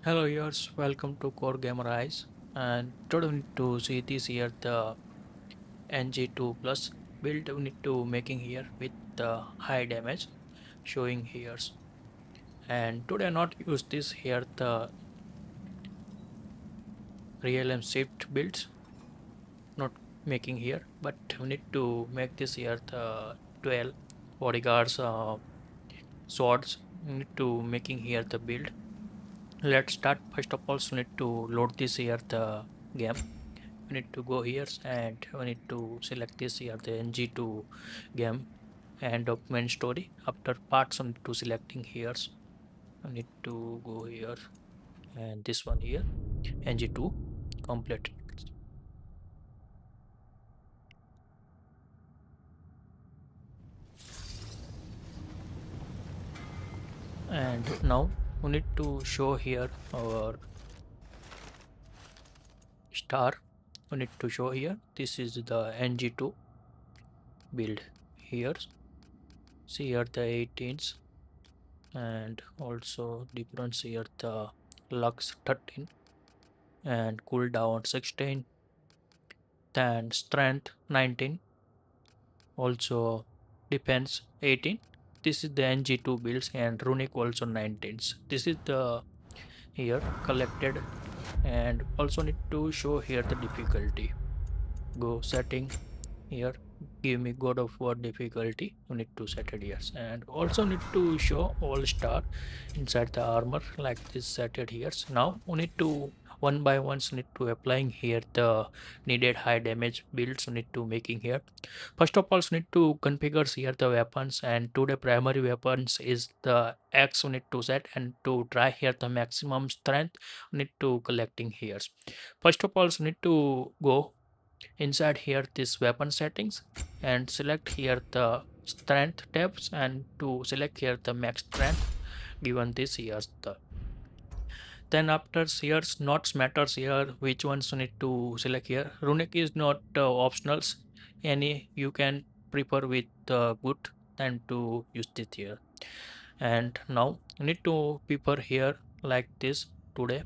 Hello viewers, welcome to CodeGamerEyes, and today we need to see this here the NG2 plus build we need to making here with the high damage showing here, and today not use this here the real and shift builds not making here, but we need to make this here the 12 bodyguards swords we need to making here the build. Let's start. First of all, we need to load this here the game. We need to go here and we need to select this here the ng2 game and document story. After parts we need to selecting here. I need to go here and this one here ng2 complete. And now we need to show here our star. We need to show here this is the ng2 build here. See here the 18s and also difference here the lux 13 and cooldown 16, then strength 19, also defense 18. This is the ng2 builds and runic also 19s. This is the here collected, and also need to show here the difficulty. Go setting here, give me God of War difficulty. You need to set it here, and also need to show all star inside the armor like this set it here. Now we need to one by one need to applying here the needed high damage builds we need to making here. First of all we need to configure here the weapons, and today primary weapons is the axe we need to set, and to try here the maximum strength we need to collecting here. First of all we need to go inside here this weapon settings and select here the strength tabs, and to select here the max strength given this here the then after here's not matters here which ones you need to select here. Runic is not optionals, any you can prefer with good than to use this here. And now you need to prepare here like this today,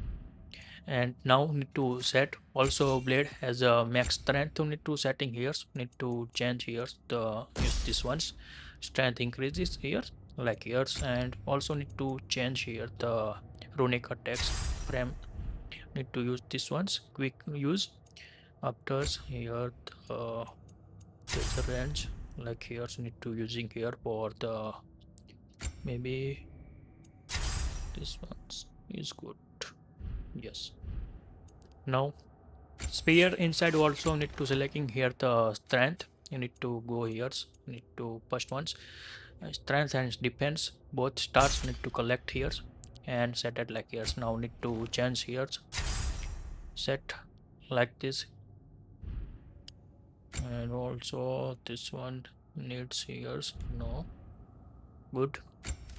and now need to set also blade as a max strength. You need to setting here, need to change here the use this ones strength increases here like here, and also need to change here the runic attacks frame. Need to use this ones quick use. After here the range like here need to using here for the maybe this ones is good. Yes. Now sphere inside also need to selecting here the strength. You need to go here, need to first ones strength and defense both stars need to collect here and set it like here. Now need to change here, set like this, and also this one needs here. No, good.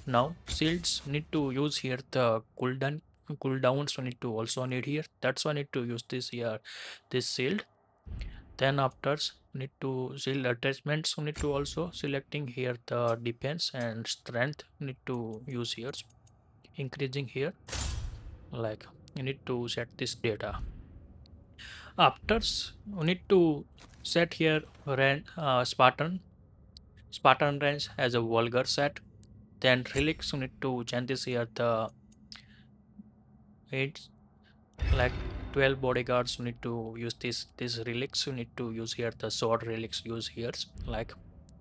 Now shields need to use here the cooldowns we need to also need here. That's why I need to use this here this shield. Then after need to shield attachments we need to also selecting here the defense and strength need to use here, increasing here like you need to set this data. After we need to set here Spartan range as a vulgar set. Then relics we need to change this here the it's like 12 bodyguards you need to use this relics. You need to use here the sword relics use here like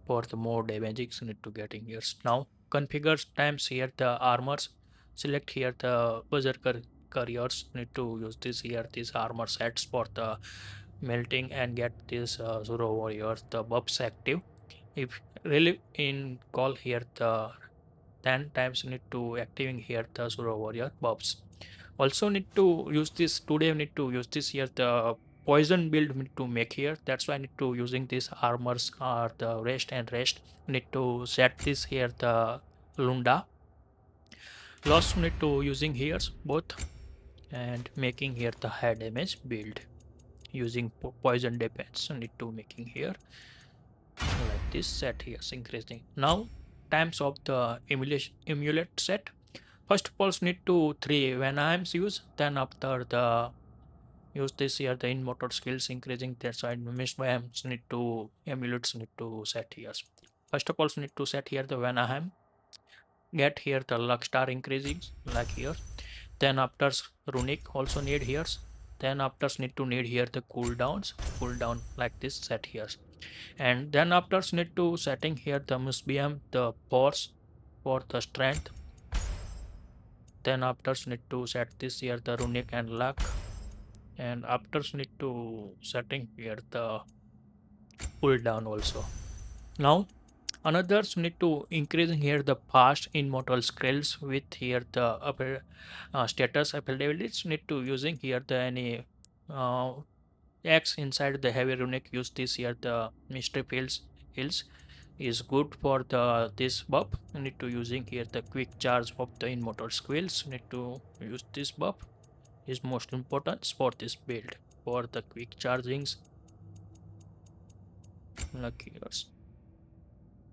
for the more damages you need to getting here. Now configure times here the armors, select here the berserker couriers. Need to use this here this armor sets for the melting and get this zero warriors the buffs active. If really in call here the 10 times you need to activating here the zero warrior buffs. Also need to use this today. We need to use this here the poison build we need to make here. That's why I need to using this armors or the rest and rest. We need to set this here the lunda loss we need to using here both, and making here the high damage build using poison defense. We need to making here like this set here increasing. Now times of the emulate set. First of all, need to 3 Vanaheims use. Then after the use this here, the in-motor skills increasing their side. Muspelheim need to amulets need to set here. First of all, need to set here the Vanaheim. Get here the luck star increasing like here. Then after runic also need here. Then after need here the cooldown like this set here. And then after need to setting here the Muspelheim the force for the strength. Then after need to set this here the runic and luck. And after need to setting here the cooldown also. Now another need to increasing here the fast immortal skills with here the upper status abilities need to using here the any uh, X inside the heavy runic use this here the mystery fields hills is good for the this buff. You need to using here the quick charge of the immortal skills. Need to use this buff is most important for this build for the quick chargings like here's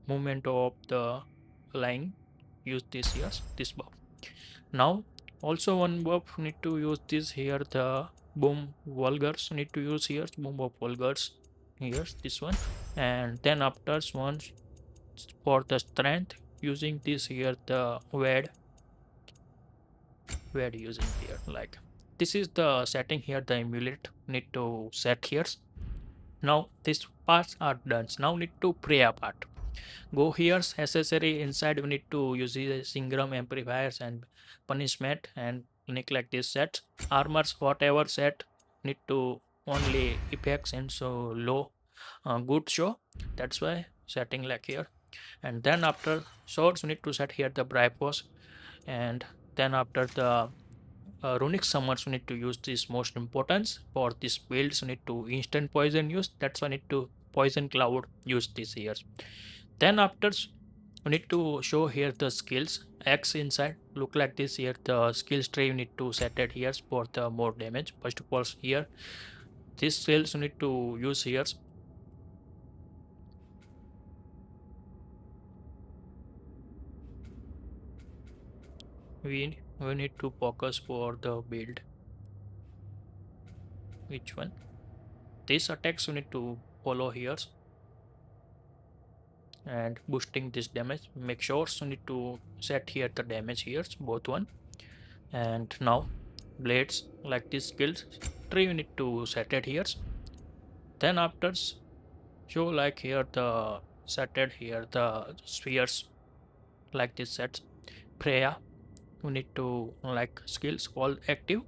movement of the line use this here this buff. Now also one buff need to use this here the boom vulgars need to use here boom of vulgars here's this one. And then after one for the strength using this here the wed using here like this is the setting here the amulet need to set here. Now these parts are done. Now need to prayer part. Go here's accessory inside we need to use the Ingram amplifiers and punishment and neglect this set. Armors whatever set need to only effects and so low good show. That's why setting like here. And then after swords we need to set here the bribos. And then after the runic summons we need to use this most importance for this builds we need to instant poison use. That's why need to poison cloud use this here. Then after we need to show here the skills X inside look like this here the skills tree you need to set it here for the more damage. First of all here these skills you need to use here. We need to focus for the build. Which one? These attacks you need to follow here and boosting this damage. Make sure you need to set here the damage here both one. And now blades like this skills tree you need to set it here. Then after show like here the set it here the spheres like this sets. Prayer you need to like skills called active.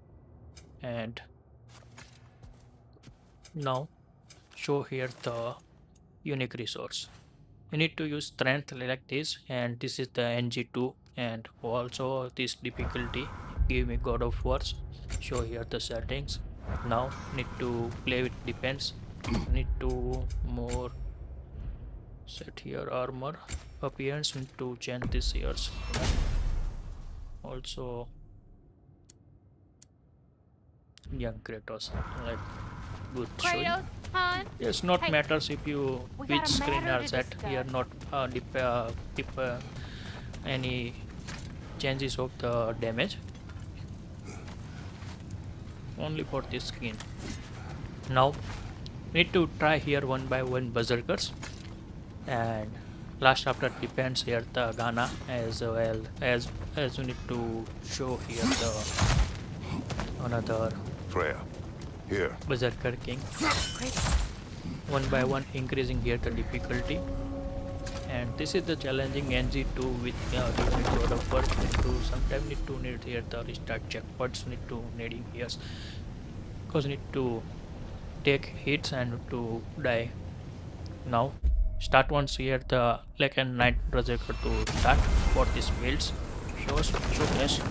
And now show here the unique resource. You need to use strength like this and this is the NG2 and also this difficulty give me God of Wars. Show here the settings. Now need to play with defense. Need to more set here armor appearance need to change this here. Also young Kratos like good showing. Yes, not Hey, matters if you we which got a screen matter are to set here, not any changes of the damage. Only for this screen. Now need to try here one by one berserkers and last after depends here the Gná as well as you need to show here the another Freya, here. berserker king. Great. One by one increasing here the difficulty. And this is the challenging NG2 with different God of War. Sometimes need to need here the restart checkpoints need to needing here because need to take hits and to die. Now start once here the like a night berserker to start for this builds. Showcase.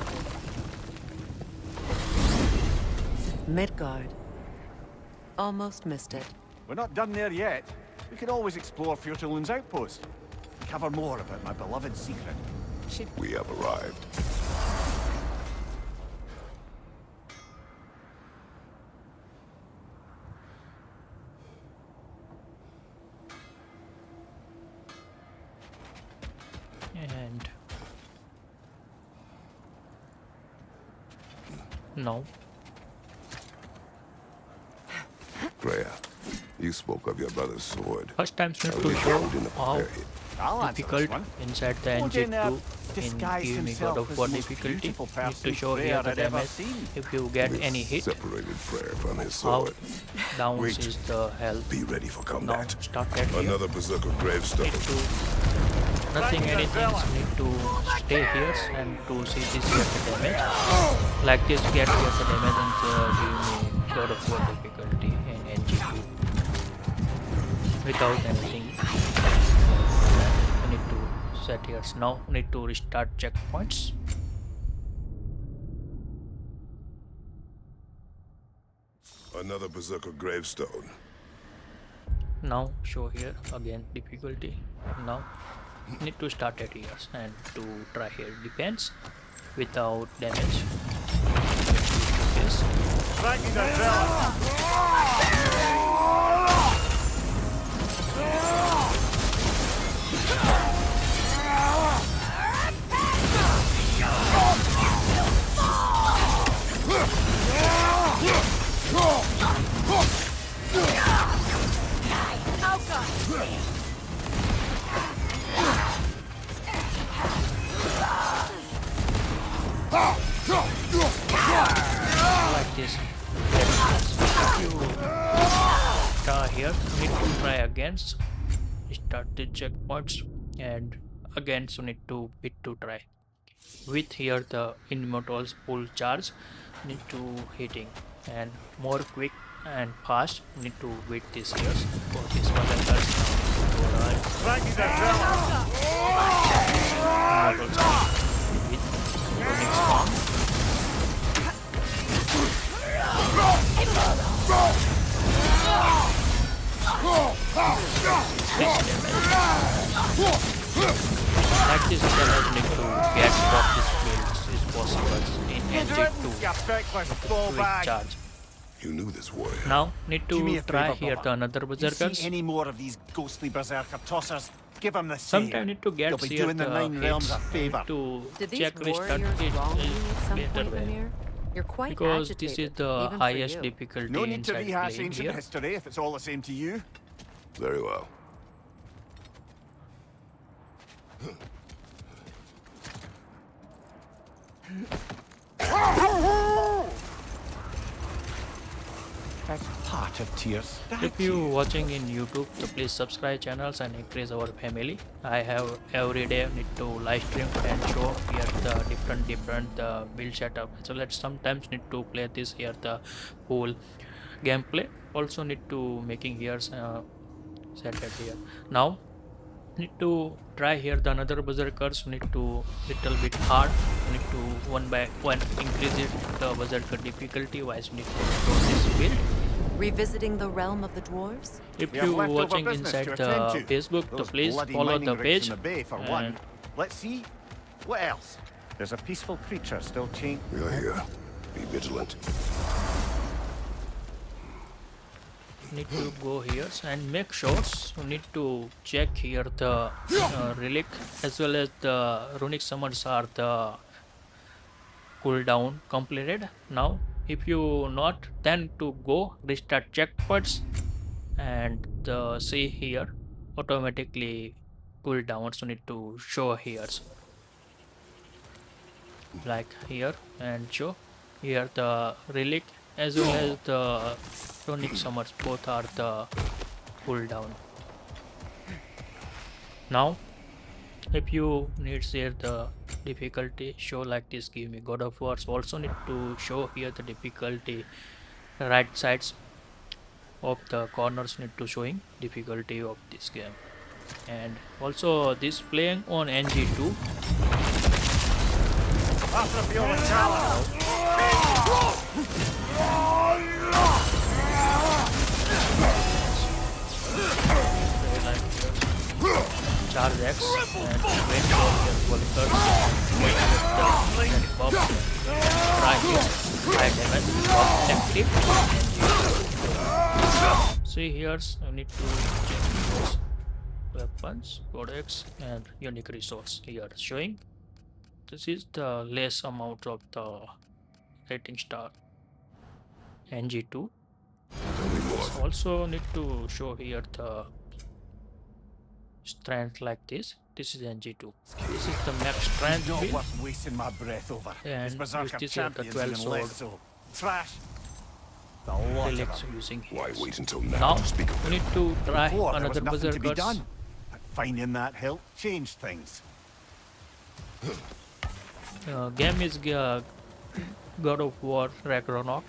Midgard. Almost missed it. We're not done there yet. We can always explore Fjötulin's outpost. Cover more about my beloved secret. We have arrived. And Now, Freya, you spoke of your brother's sword. first time I need was to show involved in the how fire hit. I'll answer this difficult one. inside the Odin, NG2 disguised in himself God of as War the most difficulty. beautiful Need to person show Freya here the had ever damage. seen. If you get This any hit, separated Freya from his how sword. down Wait. is the health. Be ready for Now combat. start at here. Another Berserker gravestone. Need to nothing anything. Need to stay here and to see this here the damage. Like this get here the damage and give me God of War difficulty in NG2 without anything. I need to set here. Now need to restart checkpoints. Another Berserker gravestone. Now show here again difficulty. Now need to start at here and to try here depends without damage. Yes. Like this. If you try here, need to try against start the checkpoints and again so need to hit to try. With here the immortals full charge, need to hitting and more quick and fast need to beat this here for this one and that's immortal charge with running storm. Like this damage need to get off this build is possible in NG2 with charge. You knew this warrior. Now need Do me to a try favour, here brother. the another You berserkers. see any more of these ghostly berserker tossers? Give them the same. Sometimes need to get You'll be here doing the the Nine Realms hits a favour. to Did these check restart warriors it wrong you is at some better point, way Amir? You're quite because agitated, this is the even for highest you. difficulty No need to inside rehash playing ancient here. history if it's all the same to you. Very well. That's part of tears. If you watching in YouTube, so please subscribe channels and increase our family. I have every day need to live stream and show here the different build setup. So let's sometimes need to play this here the whole gameplay. Also need to making here set it here. Now need to try here the another berserkers. Need to little bit hard. Need to one by one increase it the berserker difficulty wise. Need to show this build. Revisiting the realm of the dwarves? If We have you leftover watching business inside to the attend to. Facebook, so Those please bloody follow mining the rigs page. in the bay for and one. Let's see. What else? There's a peaceful creature still chained. We are here. Be vigilant. Need to go here and make sure you need to check here the relic as well as the runic summons are the cooldown completed. Now if you not then to go restart checkpoints and the see here automatically cooldowns you need to show here like here and show here the relic as well as the runic summons both are the cooldown. Now if you need share the difficulty show like this give me God of Wars also need to show here the difficulty right sides of the corners need to showing difficulty of this game and also this playing on NG2 After a few challenge. charge X and wait for your Valkyries and pop right here high damage pop active see here you need to check those weapons codex and unique resource here showing this is the less amount of the rating star. NG2. Tell me more. Also need to show here the strength like this. This is NG2. This is the max strength Not build. worth wasting my breath over. And This Berserker use this here, the champion's 12 even sword. less so. Trash. The lot of Relics them. using Why here. wait until now Now to speak of we it? need to try Before, there another was nothing to be Berserkers. done. But finding that hilt changed things. Game is God of War Ragnarok.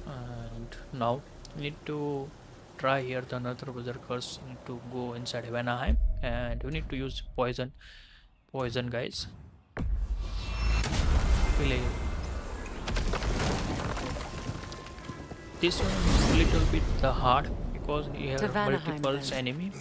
And now we need to try here the another Berserkers. Need to go inside Vanaheim and we need to use poison guys. Really, this one is a little bit hard because here To are Vanaheim, multiples then. enemy.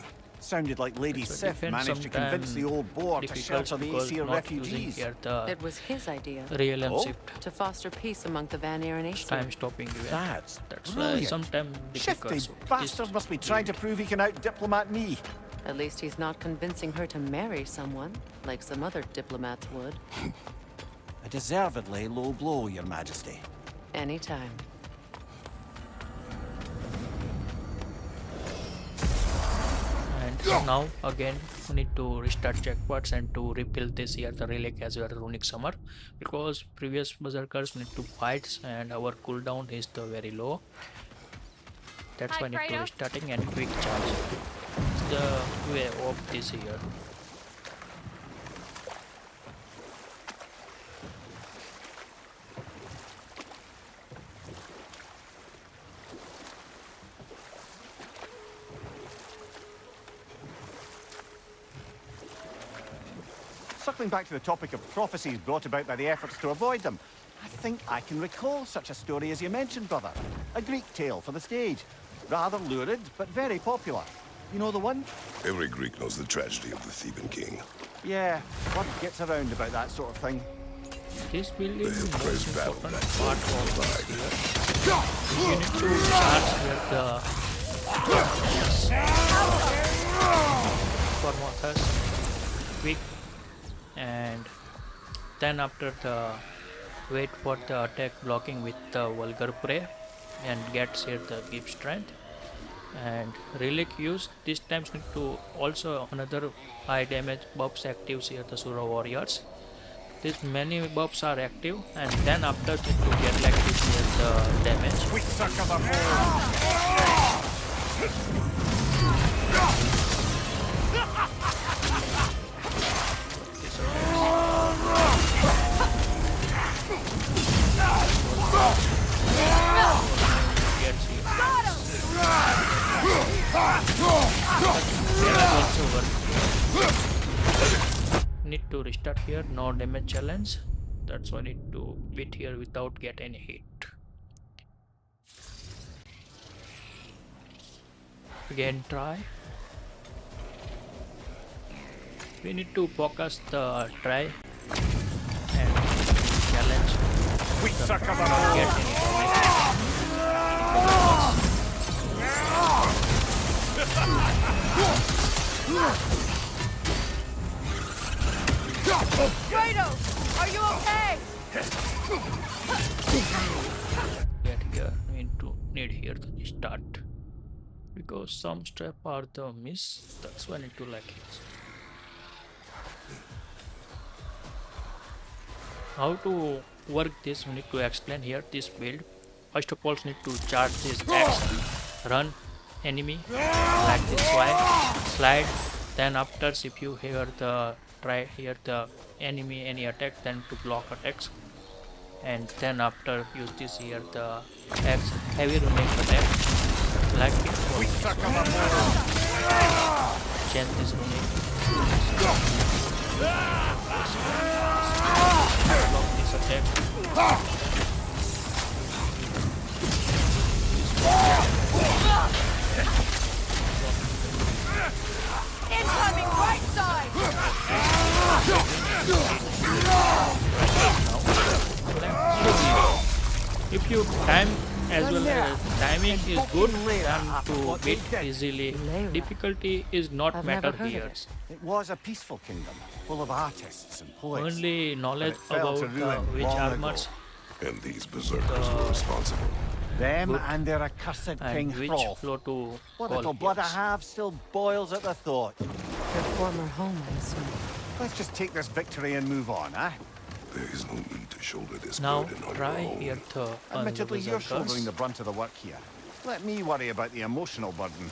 Sounded like Lady So Sif defense managed to convince the old boar to difficult shelter the because Aesir not using refugees. here the It was his idea real and Oh. shift to foster peace among the Vanir and Aesir. time stopping event. That's That's why brilliant. sometimes difficult. Shifty So bastard this must be trying to prove he can out-diplomat me. At least he's not convincing her to marry someone, like some other diplomats would. A deservedly low blow, Your Majesty. Anytime. And now again we need to restart checkpoints and to rebuild this here the relic as well runic summer, because previous berserkers need to fight and our cooldown is the very low. That's why I need to restarting and quick charge. It's the way of this here. Circling back to the topic of prophecies brought about by the efforts to avoid them, I think I can recall such a story as you mentioned, brother. A Greek tale for the stage. Rather lurid, but very popular. You know the one? Every Greek knows the tragedy of the Theban king. Yeah, word gets around about that sort of thing. This build is The the most first battle important that part of this here. You need to charge here the Formothus quick, and then after the wait for the attack blocking with the vulgar prey and gets here the give strength. And relic use this time need to also another high damage buffs actives here the Sura warriors. These many buffs are active, and then after need to get like this here the damage. We suck of them all. Gets here. Also work. Need to restart here, no damage challenge. That's why I need to beat here without get any hit. Again try. We need to focus the try and challenge. We suck of them Not all. get any damage. Kratos, are you okay? Get here, need here to start, because some step are the miss. That's why I need to like it. How to work this, we need to explain here this build. First of all, need to charge this axe, run enemy like this way, slide. Then after, if you hear the try here the enemy any attack, then to block attacks. And then after use this here the axe heavy runic attack like it We was. suck of them all. Change this runic. Block this attack. Incoming right side! If you time as well as timing is good and to what they beat did. easily. Lyra. Difficulty is not I've matter never heard of here. it. It was a peaceful kingdom, full of artists and poets. Only But knowledge it fell to about ruin witch long ago. armors And these berserkers were responsible. Them Good. and their accursed king and witch Hrólf. flow to What call little blood I heroes. have still boils at the thought. Your former home, I assume. Let's just take this victory and move on, eh? There is no need to shoulder this Now burden on try your own. here to on the Admittedly, you're shouldering berserkers. the brunt of the work here. Let me worry about the emotional burden.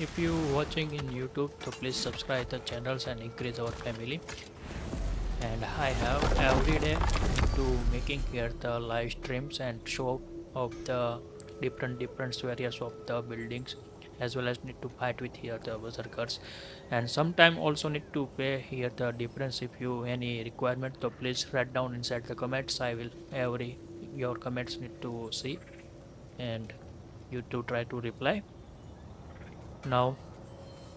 If you watching in YouTube, so please subscribe the channels and increase our family. And I have every day to making here the live streams and show of the different areas of the buildings, as well as need to fight with here the berserkers, and sometime also need to pay here the difference. If you any requirement, so please write down inside the comments. I will every your comments need to see and you to try to reply. Now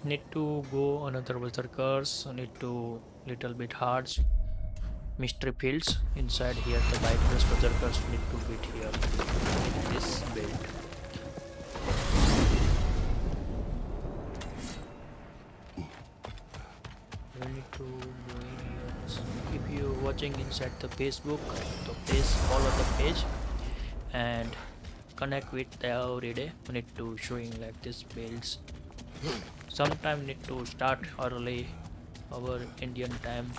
need to go another berserkers, need to little bit hard mystery fields inside here. The bypass berserkers need to beat here in this build. We need to go in here. If you watching inside the Facebook, so please follow the page and connect with the every day. We need to showing like this builds. Sometime need to start early our Indian time.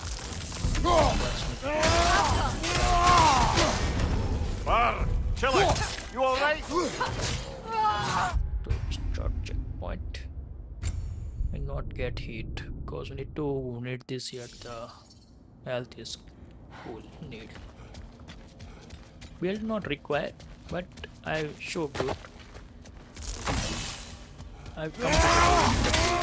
Bar, chilling. You all right? To start checkpoint and not get hit, because we need this here. The health is full need. Build not required, but I show good. I've come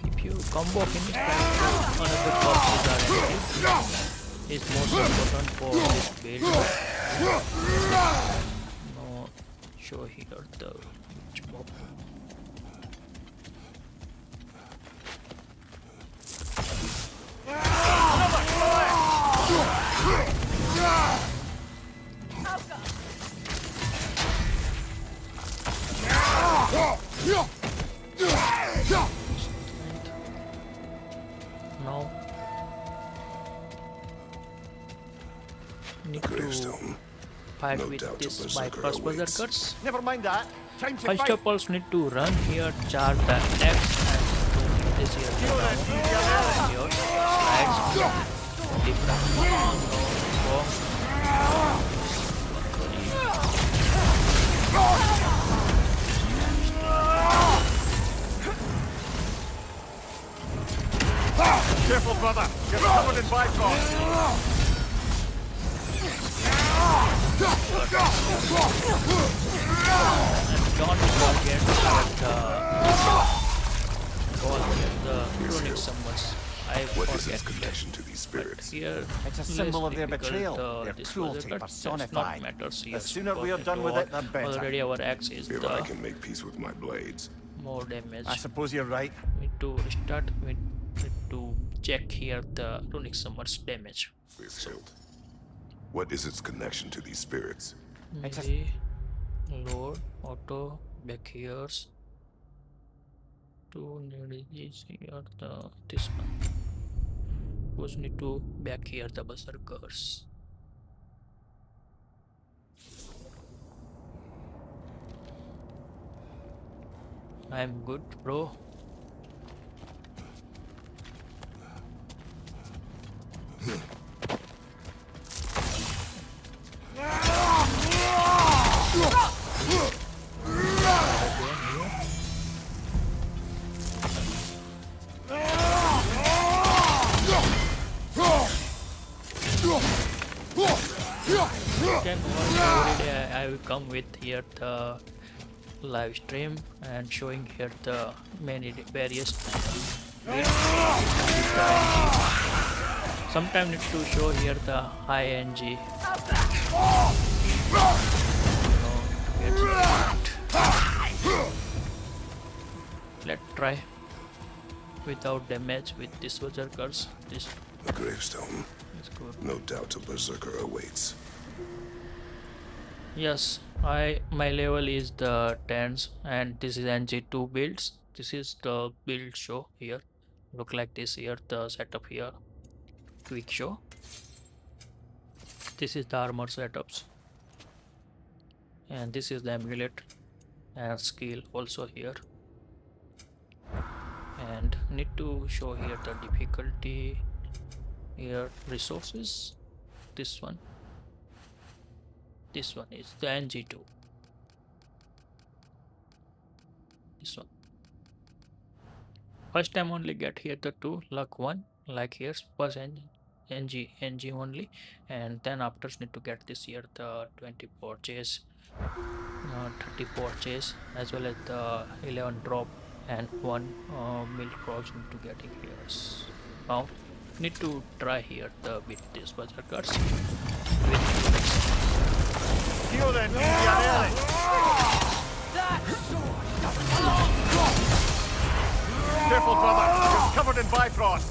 if you combo finish another corpses are active, is most important for this build. No show here the witch mob. Now need to Gravestone. fight No with doubt a this berserker bypass awaits. berserkers. Never mind that. Time to First fight. of all, need to run here, charge the axe, and this here the down here slides different Careful, brother. You're covered in bifrost. and don't forget the runic summons. I What is its forget. connection to these But spirits? here It's a less symbol of their difficult, betrayal, their this cruelty berserker, that's personified. not matters The here. sooner we are Because done with it, the better. already our axe is If I the can make peace with my blades, more damage. I suppose you're right. We need to restart. We need to check here the runic summons damage. this hilt. What is its connection to these spirits? It's a- Maybe load auto back here to need this here the this one. Suppose need to back here the berserkers. I'm good, bro. can watch every day. I will come with here the live stream and showing here the many various builds. Sometimes need to show here the high NG. Let's try without damage with this Berserkers. This The gravestone. is good. No doubt a berserker awaits. Yes, my level is the 10s and this is NG2 builds. This is the build show here. Look like this here, the setup here. Quick show. This is the armor setups. And this is the amulet and skill also here. And need to show here the difficulty here, resources. This one is the NG2. This one first time only get here the 2 luck 1 like here first NG only, and then after need to get this here the 24 chase, 34 chase, as well as the 11 drop and 1 milk drops into getting here. Now need to try here the with this Berserkers with Here then, Relic. Careful, brother. You're covered in Bifrost.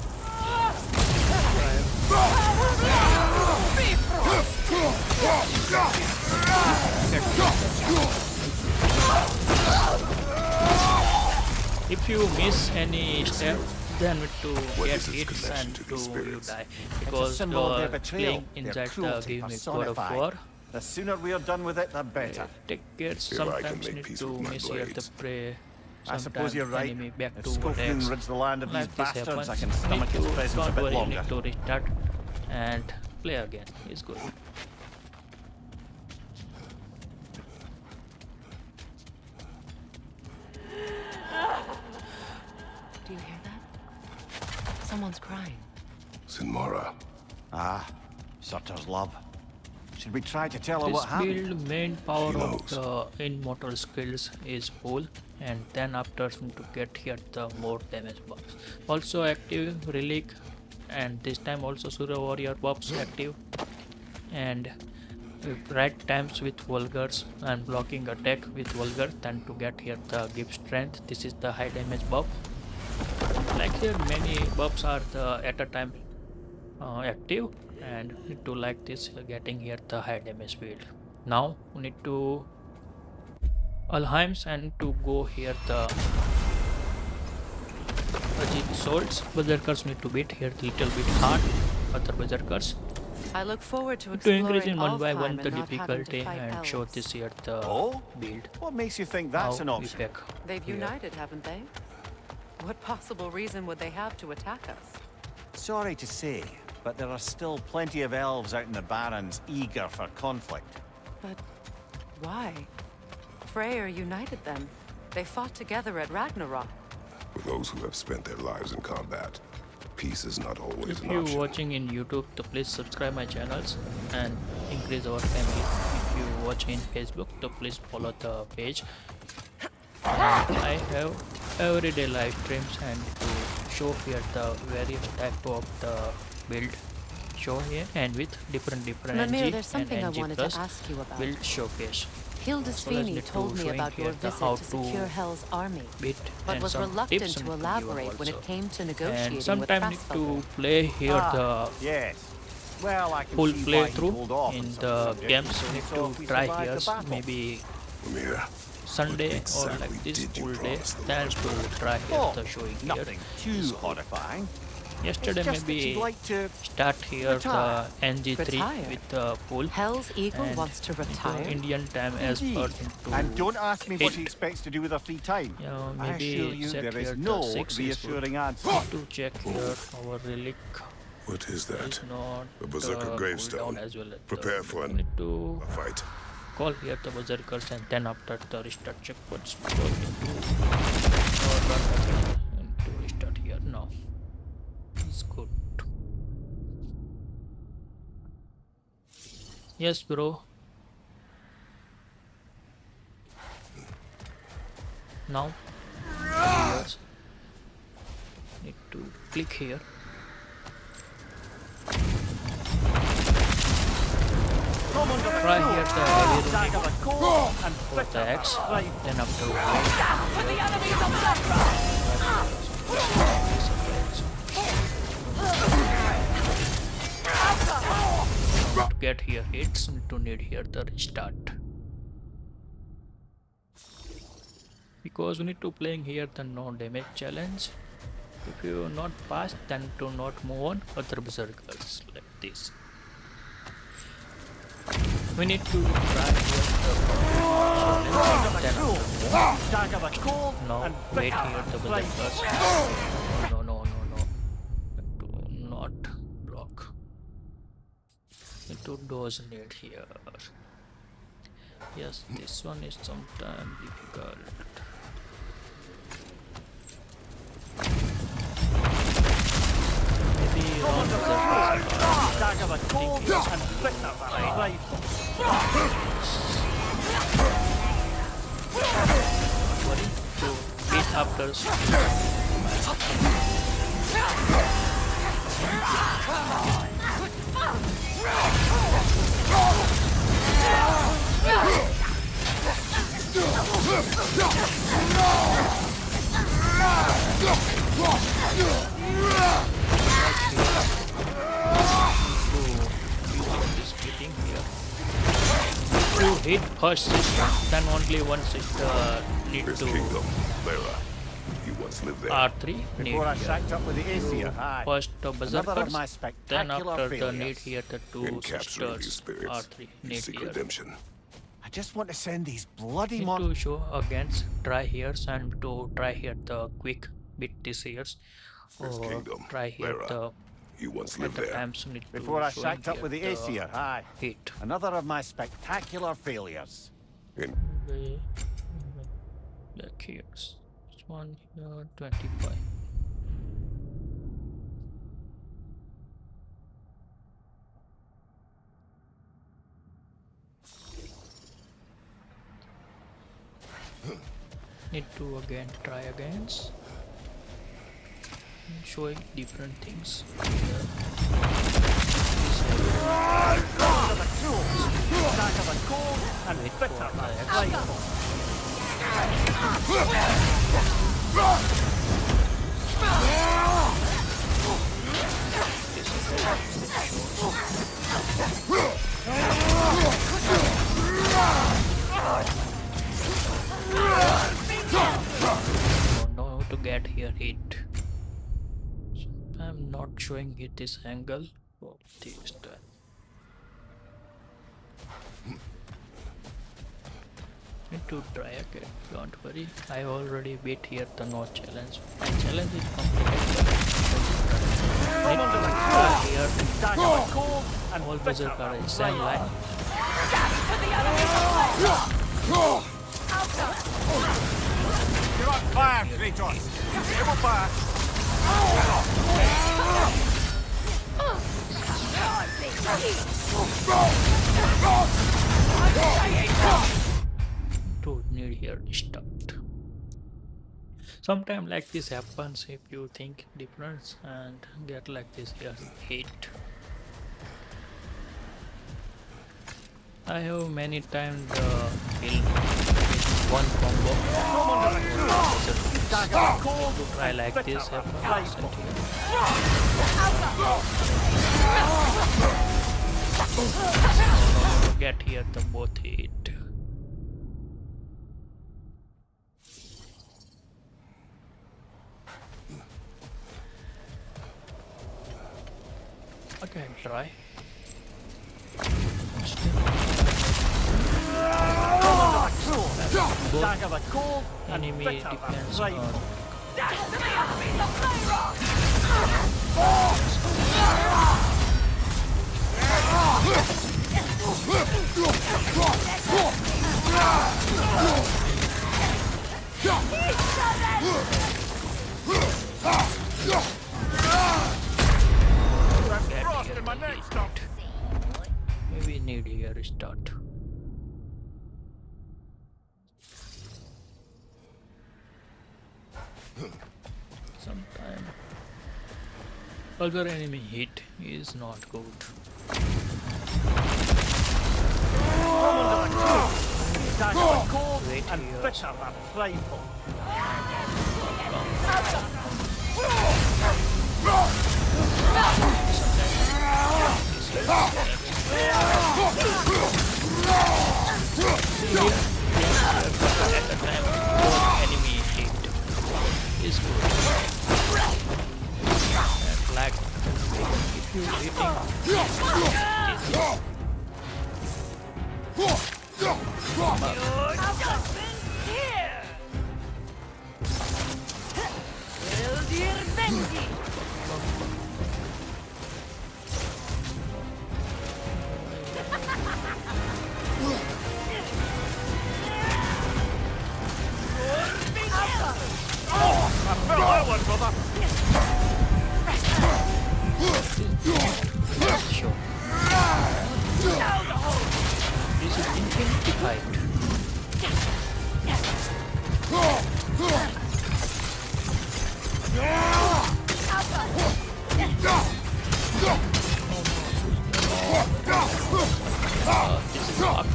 if you miss any step, then to What get is its hits connection and to the to you spirits? die It's a because symbol of their you're betrayal, playing their inside the cruelty game with God of personified. War. The sooner we are done with it, the better. Take care. Here I can Sometimes make need peace to with my miss here the blades. prey. I suppose you're right. Enemy back If to Skofnung attacks. rids the land of these Like this bastards, happens. I can stomach Need its to- presence a don't bit worry, longer. need to restart and play again. It's good. Do you hear that? Someone's crying. Sinmara. Ah, Surtur's love. Should we try to tell her This what happened? build main power She of knows. the immortal skills is full, and then after to get here the more damage buffs. Also active Relic, and this time also Surya Warrior buffs active, and with right times with Vulgars and blocking attack with Vulgar, then to get here the give strength. This is the high damage buff. Like here many buffs are the at a time active, and need to like this getting here the high damage build. Now we need to Alheims and to go here the Ajit swords. Berserkers need to beat here the little bit hard other Berserkers I look forward to to increase exploring in one by Alfheim one and the not having to difficulty fight and show elves. this here the Oh? build. What makes you think that's How an we option? pick They've here. united, haven't they? What possible reason would they have to attack us? Sorry to say, but there are still plenty of elves out in the Barrens eager for conflict. But why? Freyr united them. They fought together at Ragnarok. For those who have spent their lives in combat, peace is not always If an you option. watching in YouTube, to please subscribe my channels and increase our family. If you watch in Facebook, to please follow the page. And I have everyday live streams and to show here the various type of the build show here and with different Mimir, NG there's and something I NG wanted plus to ask you about. build showcase. Hildisvini need told to me showing about here your the visit how to to secure Hell's army, Bit but and was some reluctant tips to and give elaborate when it also. came to And negotiating with sometimes need Krasfelder. to play here the Yes. Well, I can full see why he playthrough pulled off in on some the subjects, games. so Need if to we try survive here the battle. maybe Mira, Sunday or exactly like this did you full day. promise the Then Lord's to Prayer? try here Oh, the showing here. nothing too horrifying. Yesterday It's just that maybe you'd like to start here retire. the NG3 Retire? with the full Hell's Eagle and wants to retire. Indian time as per Indeed. into And don't ask me what he eight. expects to do with her free time. I maybe assure you set there is here no the 6 is good. reassuring answer. To check here our relic what is that? is not A berserker cooldown gravestone. as well as Prepare the, for need to a fight. call here the berserkers and then after the restart checkpoints go into or run again and to restart here now. It's good. Yes, bro. Now, yes. Need to click here. Try here the heavy runic for the axe. Then after to get here hits, need to need here the restart. Because we need to playing here the no damage challenge. If you not pass, then do not move on other berserkers like this. We need to try here the now wait here the berserkers. No. Do not block. Need to dodge need here. Yes, this one is sometimes difficult. Maybe around the worry to beat after to hit first system, then only one system need Here's to Kingdom, Lara. You once lived there. R3 need Before I here. shacked up with the Aesir, aye. First the Another of berserkers, my then spectacular after the failures. need here the two In capturing these sisters spirits, R3 you need seek here. redemption. I just want to send these bloody Need mon- to show against try here and to try here the quick beat this here Here's or Kingdom, try here Lara. the You once at lived the there. times need to Before I showing shacked up here with the Aesir, aye. hit. Another of my spectacular failures. In Back here. This one here 25. Need to again try against showing different things. Wait for the don't know how to get here hit. So I'm not showing it this angle of this time. Need to try again, don't worry. I already beat here the no challenge. My challenge is completed. Need to try here all berserker is same line. You're on fire, Kratos! Able fire! To need here stopped. Sometimes like this happens if you think difference and get like this here hit. I have many times the kill with one combo. To try like this happens and here. Get here the both hit. Okay, try. Enemy depends on maybe need here restart. Sometime other enemy hit is not good. Wait and here. bitter and prideful. At the time both enemy hit is good. And like if you hitting sure. This is infinity fight. This is up.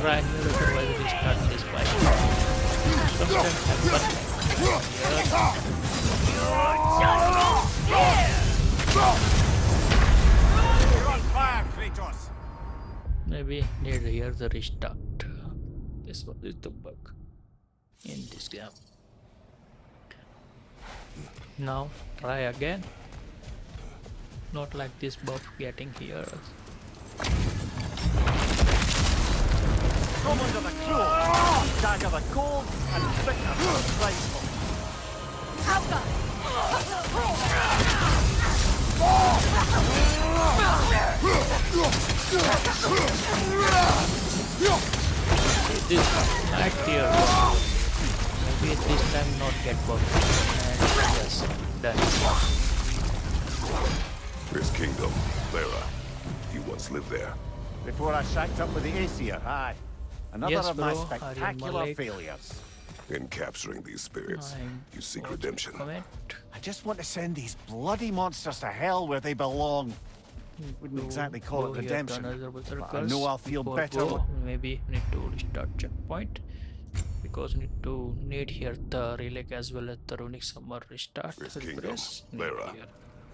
Ragnarok will restart this fight. Sometimes You're on fire, Kratos! maybe need here the restart. This one is the bug in this game. Now try again. Not like this buff getting here. Come under the cruel, stagger the cold, and bitter and prideful. This night here. Maybe this time not get buffed. And yes, done. This kingdom, Lara. You once lived there. Before I shacked up with the Aesir, aye. Another Yes, of my bro, spectacular Malik. failures. In capturing these spirits, you seek redemption. Comment. I just want to send these bloody monsters to hell where they belong. Wouldn't exactly call it Go here to redemption, another but I Berserkers. know I'll feel Before better. go, maybe need to restart checkpoint because need here the relic as well as the runic summer restart. This kingdom, Repress. Need Lara. here.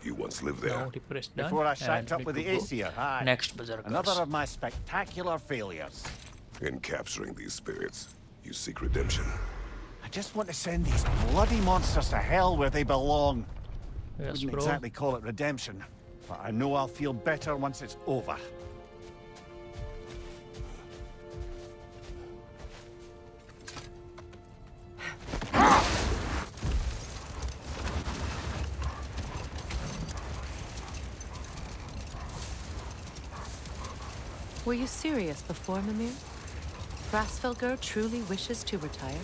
You once lived there. Now repress done. Before I and shacked up need with to the go Aesir, aye. Next Berserkers. Another of my spectacular failures. In capturing these spirits, you seek redemption. I just want to send these bloody monsters to hell where they belong. Yes, Wouldn't bro. exactly call it redemption, but I know I'll feel better once it's over. Were you serious before, Mimir? Grasfelger truly wishes to retire?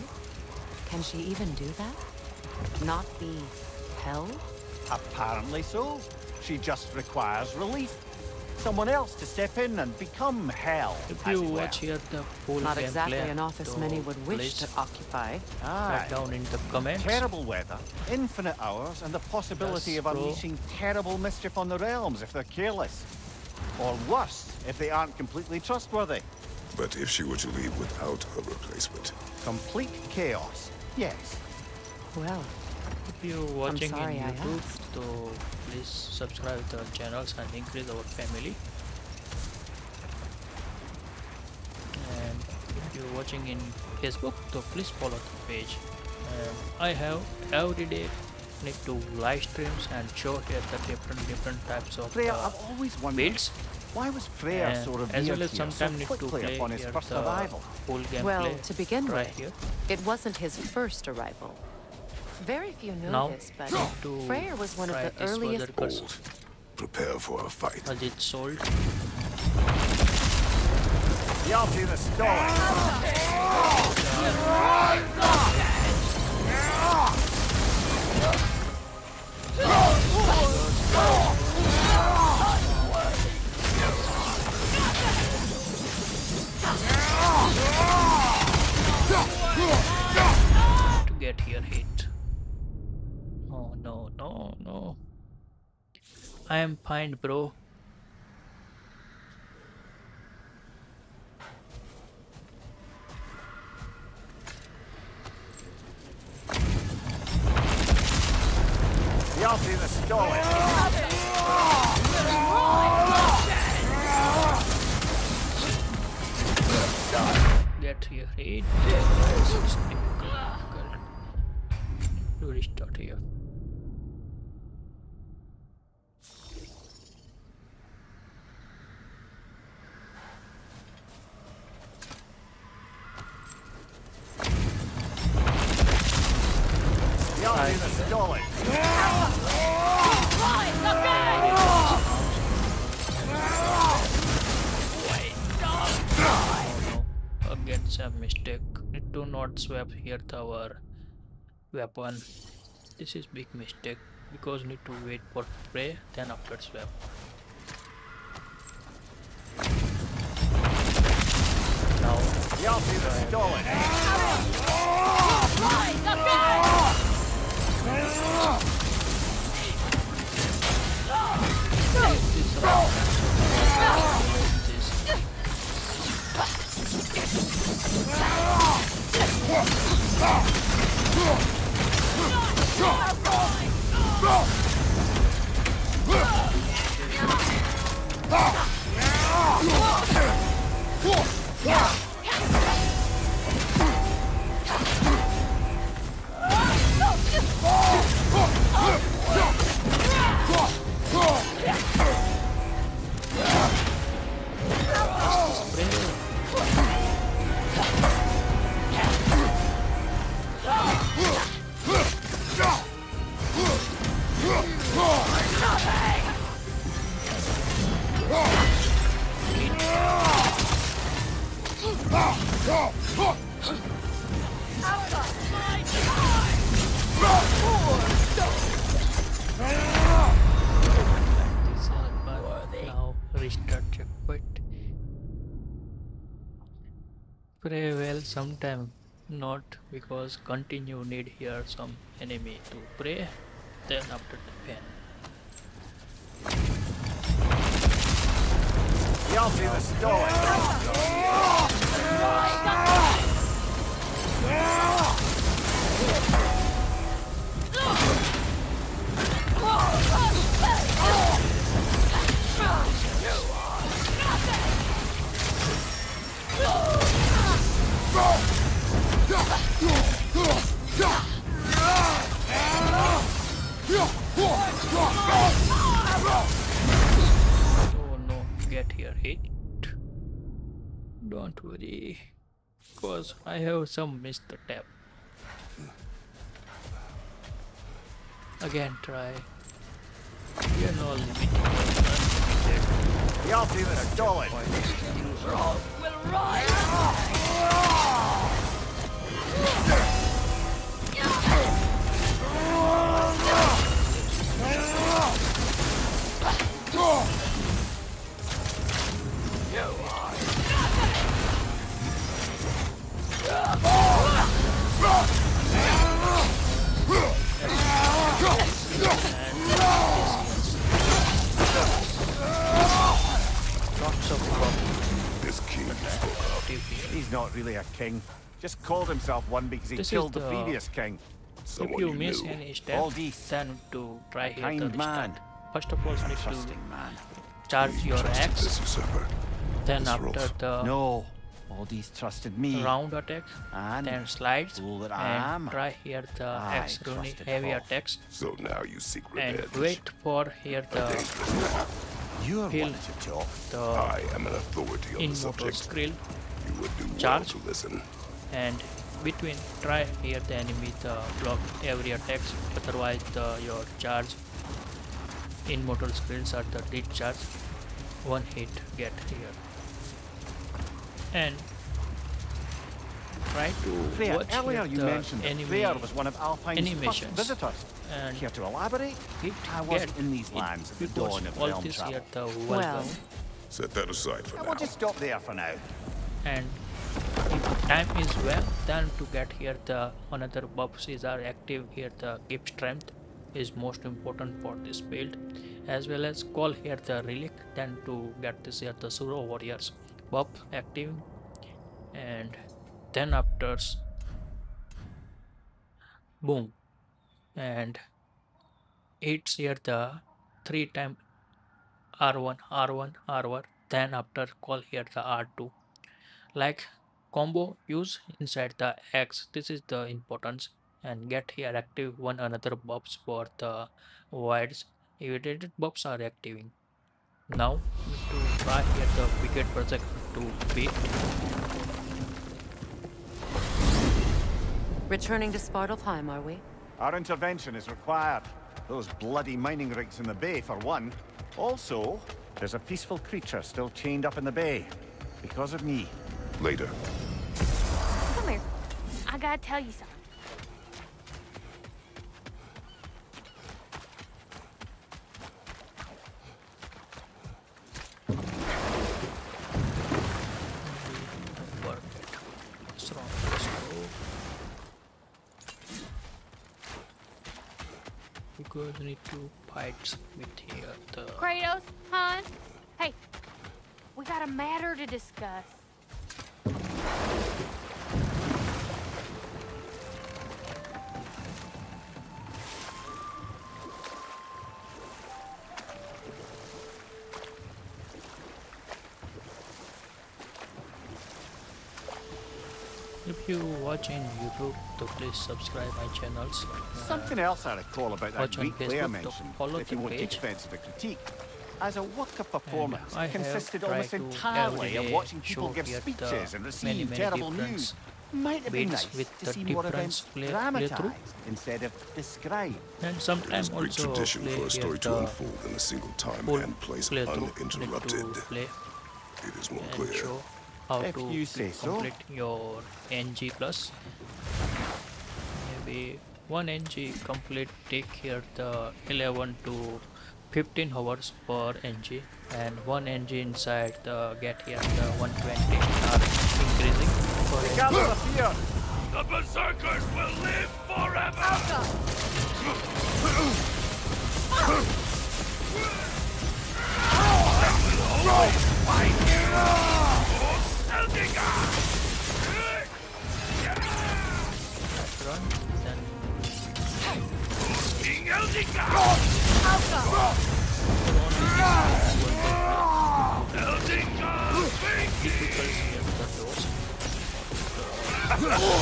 Can she even do that? Not be hell? Apparently so. She just requires relief. Someone else to step in and become hell. If as you it were. watch here the full Not gameplay, exactly an office so many would wish please to occupy. Aye. write down in the comments. Terrible weather, infinite hours, and the possibility Yes, of bro. unleashing terrible mischief on the realms if they're careless. Or worse, if they aren't completely trustworthy. But if she were to leave without a replacement, Complete chaos, yes. Well, If you're watching sorry in I YouTube, asked. so please subscribe to our channels and increase our family. And if you're watching in Facebook, so please follow the page. And I have every day need to live streams and show here the different types of Freya, I've always wondered, builds. why was Freya And so revered as well as here so sometime need to quickly play upon his here first the arrival? full gameplay. well, to begin right with, here. it wasn't his first arrival. Very few know Now this, but to Freyr was one of try the this earliest. Berserkers. old. Prepare for a fight. As it's sold. Y'all do the stalling. I am fine, bro. Y'all see the story. Get here, hit. To restart here. Y'all see the story. Oh no, again some mistake. Need to not swap here our weapon. This is big mistake because need to wait for prey then after swap. Now Y'all see the story. this round. Now restart checkpoint. Pray well sometime not because continue need here some enemy to pray then after the pen. Y'all see the story. Oh no, get here hit. Don't worry, cause I have some missed the tap. Again try. We are not limited or unlimited. Y'all see the story. Lots of problems. This king you spoke of. He's not really a king. Just called himself one because he This is killed the the- previous king. If Someone you miss knew. any step, All these. then to try here Kind the restart. man. First of all, you need to Trusting man. charge your Trusted axe, this usurper. then This after Hrólf. the No. Aldi's trusted me. round attack, And then slides, fool that I am, and try here the I axe running trusted heavy Hrólf. attacks, So now you seek and revenge. wait for here A the dangerous path. you're He'll- one to talk. the I am an authority on the immortal subject. skill, You would do charge. well to listen. and between try here the enemy the block every attacks, otherwise the your charge immortal skills are the discharge. One hit get here, and try to Freya, watch earlier here you the mentioned that enemy Freya was one of Alfheim's first animations. visitors. and Care to elaborate? hit I wasn't get in these it lands at the because dawn of all realm this travel. here the Well, welcome. Set that aside for I now. want to stop there for now. And if time is well, then to get here the another buffs is are active here. The keep strength is most important for this build, as well as call here the Relic, then to get this here the Suro Warriors buff active, and then after boom, and it's here the 3 time R1 R1 R1, then after call here the R2, like combo use inside the X. This is the importance, and get here active one another buffs for the voids. Evaded buffs are activating. Now need to try here the wicked Berserker to beat. Returning to Svartalfheim, are we? Our intervention is required. Those bloody mining rigs in the bay, for one. Also, there's a peaceful creature still chained up in the bay. Because of me. Later. Come here. I gotta tell you something. Perfect. Strong. Let's go. Because we need to fight with here the Kratos, hon? Hey, we got a matter to discuss. If you watch in YouTube, so please subscribe my channels. Something else I recall about that watch on Greek player Facebook, mentioned, follow if the you won't take page. offense to the critique. As a work of performance, I it have consisted tried almost to entirely of every watching day people show give here the speeches and many receive terrible different news. Might have been bits nice with to the see more different events playthrough, dramatized instead of described. and It sometimes is a Greek also tradition play for a here story to the unfold in a single time full and place playthrough. Need uninterrupted. to play It is more and clear. show how If to you say so. complete your NG plus. Maybe 1 NG complete take here the 11 to 15 hours per NG, and 1 NG inside the get here the 120 are increasing per NG. Gather the fear! The Berserkers will live forever! Run, then King Eldica! Eldica! difficult here the doors.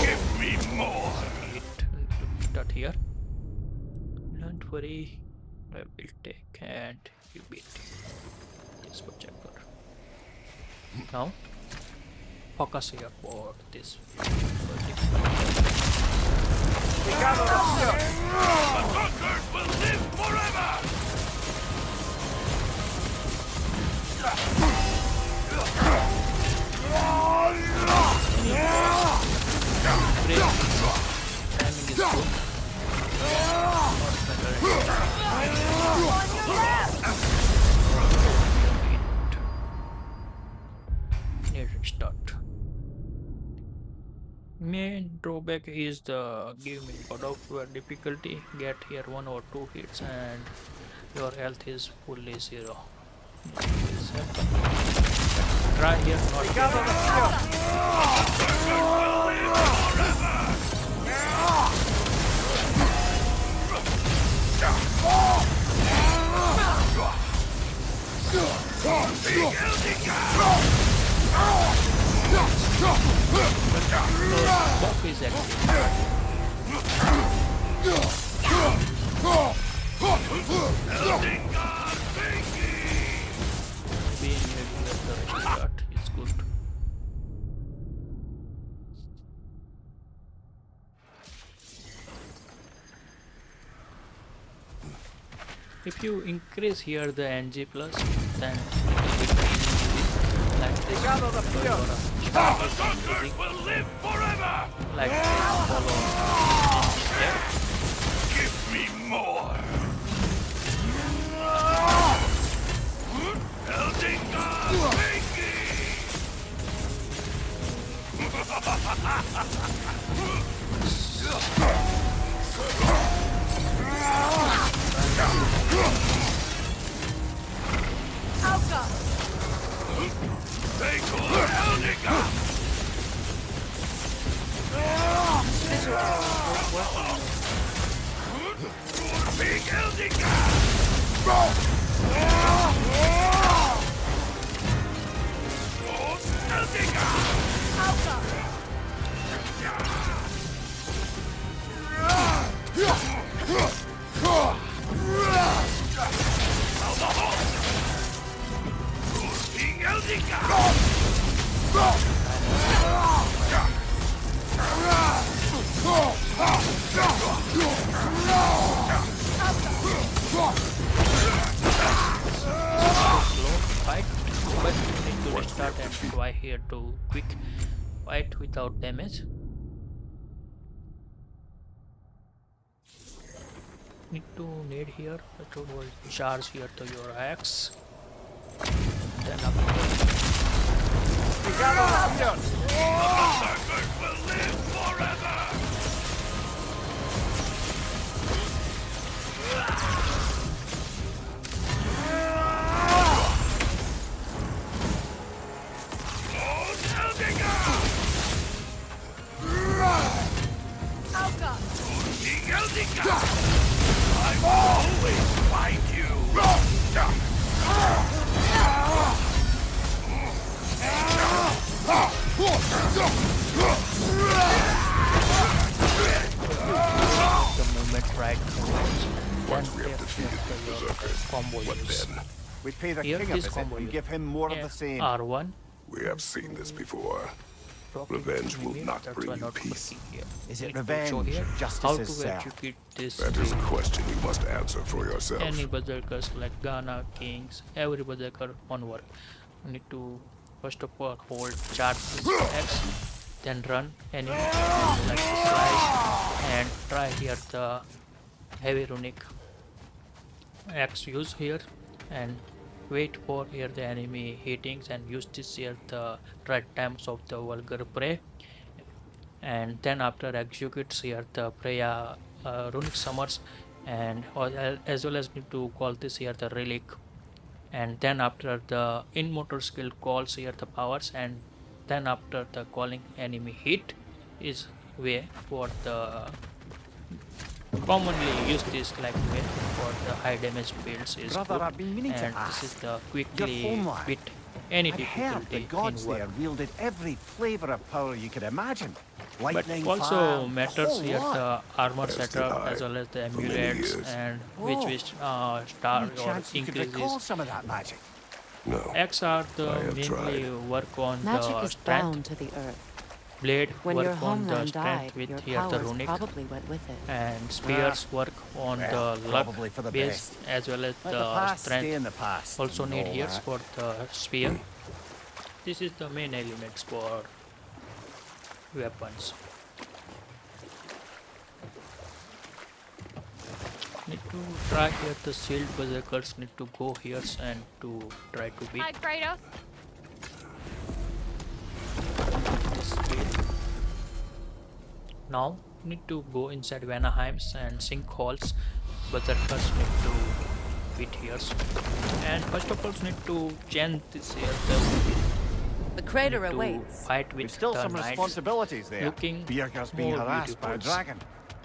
Give me more! Start here. Don't worry, I will take and you beat this projector. Now focus here for this Gather the fear! Berserkers will live forever! timing is good. Need to start. Main drawback is the game in God of War difficulty. Get here 1 or 2 hits and your health is fully 0. This happen. Try here not Gather the fear! buff is active. Being able to restart is good. If you increase here the NG plus, then it will be easy like this. Gather the fear! Berserkers will live forever! Like this, follow step. Give me more! Eldica! Vapor Eldiga! Scissor arrows won't work on this. Big Eldiga! Eldiga! Big Eldiga! Slow fight, but you need to restart and try here to quick fight without damage. Need here to charge here to your axe. Then after We gather around here. Berserkers will live forever! Eldiga! King Eldiga! I will always find you! the movement right Once we have defeated the Berserkers, combo what use. then? We pay the Here king a this visit combo and use. give him more of the same. R1. We have seen this before. Proc Revenge into will enemy, not that's bring why you not peace. working here. Is it Need to show revenge here or justice how to itself? execute this That is a with question you must answer for yourself. any berserkers like Gná, Kings, every berserker on work. You need to first of all hold charge this X, then run enemy like the slice and try here the heavy runic axe use here and wait for here the enemy hitings and use this here the right times of the vulgar prey, and then after executes here the prayer runic summers, and as well as need to call this here the relic, and then after the immortal skill calls here the powers, and then after the calling enemy hit is way for the commonly used this like way for the high damage builds is Brother, good, I've been meaning to and this is ask. the Your quickly homeland. beat any I'd heard the difficulty gods in work. there wielded every flavour of power you could imagine. But Lightning, also fire, the matters whole here lot. the armor As did setup I, as well as the for many amulets years. and Oh. which star Any or chance you could recall increases. some of that magic? No. X are the I have mainly tried. work on Magic the is strength. bound to the earth. Blade When your work on the homeland strength died, with your here the powers runic, probably went with it. and spears work on well, the luck probably for the base best. as well as Let the the past stay strength. in the past. Also and need all here that. for the spear. This is the main elements for weapons. Need to try here the shield berserkers need to go here and to try to beat Hi, Kratos. this speed. Now need to go inside Vanaheims and sinkholes. Berserkers need to beat here. And first of all need to change this here The crater need to awaits. fight with We've still the some knights. responsibilities there. looking Bjerke's being more harassed by a beautiful. dragon.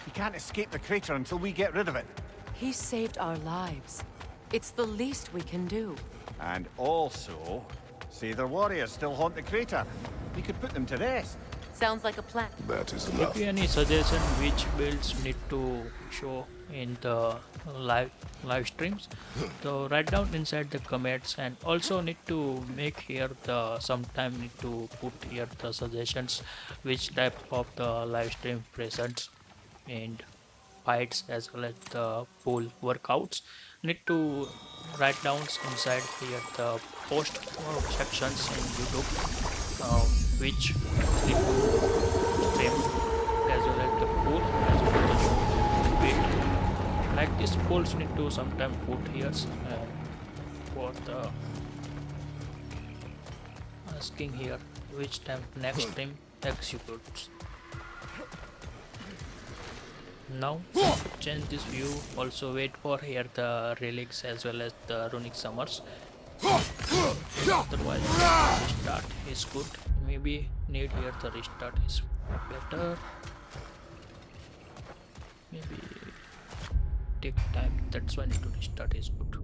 He can't escape the crater until we get rid of it. He saved our lives. It's the least we can do. And also, say their warriors still haunt the crater. We could put them to rest. Sounds like a plan. That is If enough. you any suggestion which builds need to show in the live streams, so write down inside the comments, and also need to make here the sometime need to put here the suggestions which type of the live stream presents and fights as well as the full workouts. Need to write down inside here the post sections in YouTube which need to stream as well as the pool as well as the build. Like this polls need to sometime put here for the asking here which time next stream executes. Now change this view, also wait for here the relics as well as the runic summers. Otherwise, restart is good. Maybe need here the restart is better. Maybe take time. That's why need to restart is good.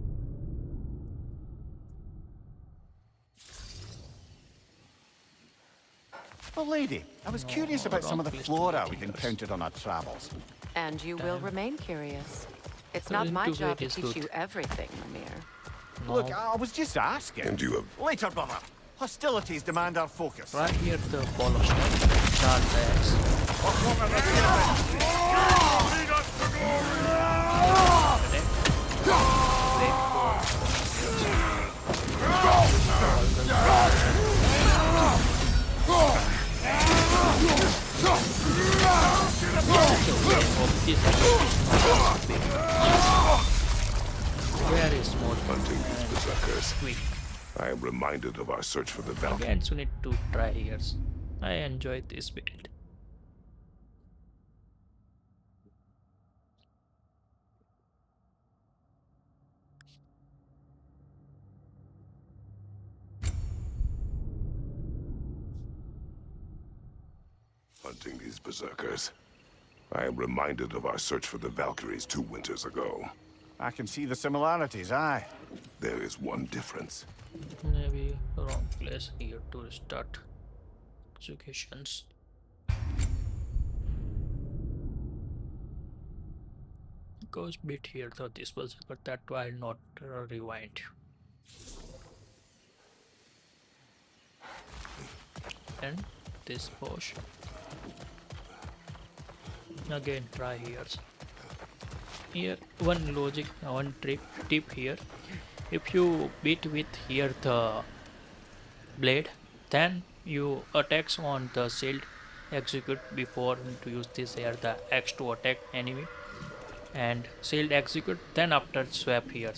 Well, lady, I was curious about some of the flora we've encountered on our travels. And you will remain curious. It's So not my into job it to is teach good. you everything, Mimir. Look, I was just asking. And you have... Later, brother. Hostilities demand our focus. Right here the ball of strength. Charge the axe. Lead us to glory! Wait very small Hunting these berserkers. quick. I am reminded of our search for the Valkyrie. Again, so need to try here. I enjoy this build. Hunting these berserkers. I am reminded of our search for the Valkyries 2 winters ago. I can see the similarities, aye. There is one difference. Maybe wrong place here to start executions. Goes bit here though this was, but that I'll not rewind. And this push. Again try here. Here one logic, one tip here. If you beat with here the blade, then you attacks on the shield execute before to use this here the axe to attack enemy, and shield execute then after swap here.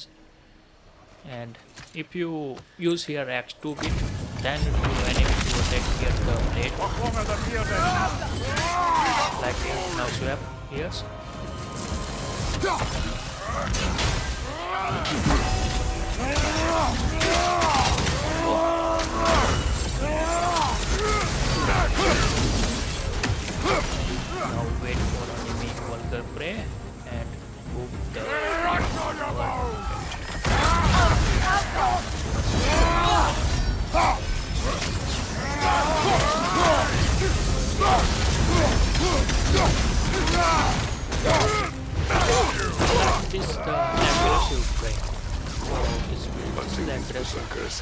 And if you use here axe to beat, then you enemy to attack here the blade like here. Now swap here. Now wait for enemy vulgar prey and move the this is the aggressive prey. So this is Hunting the these aggressive. berserkers.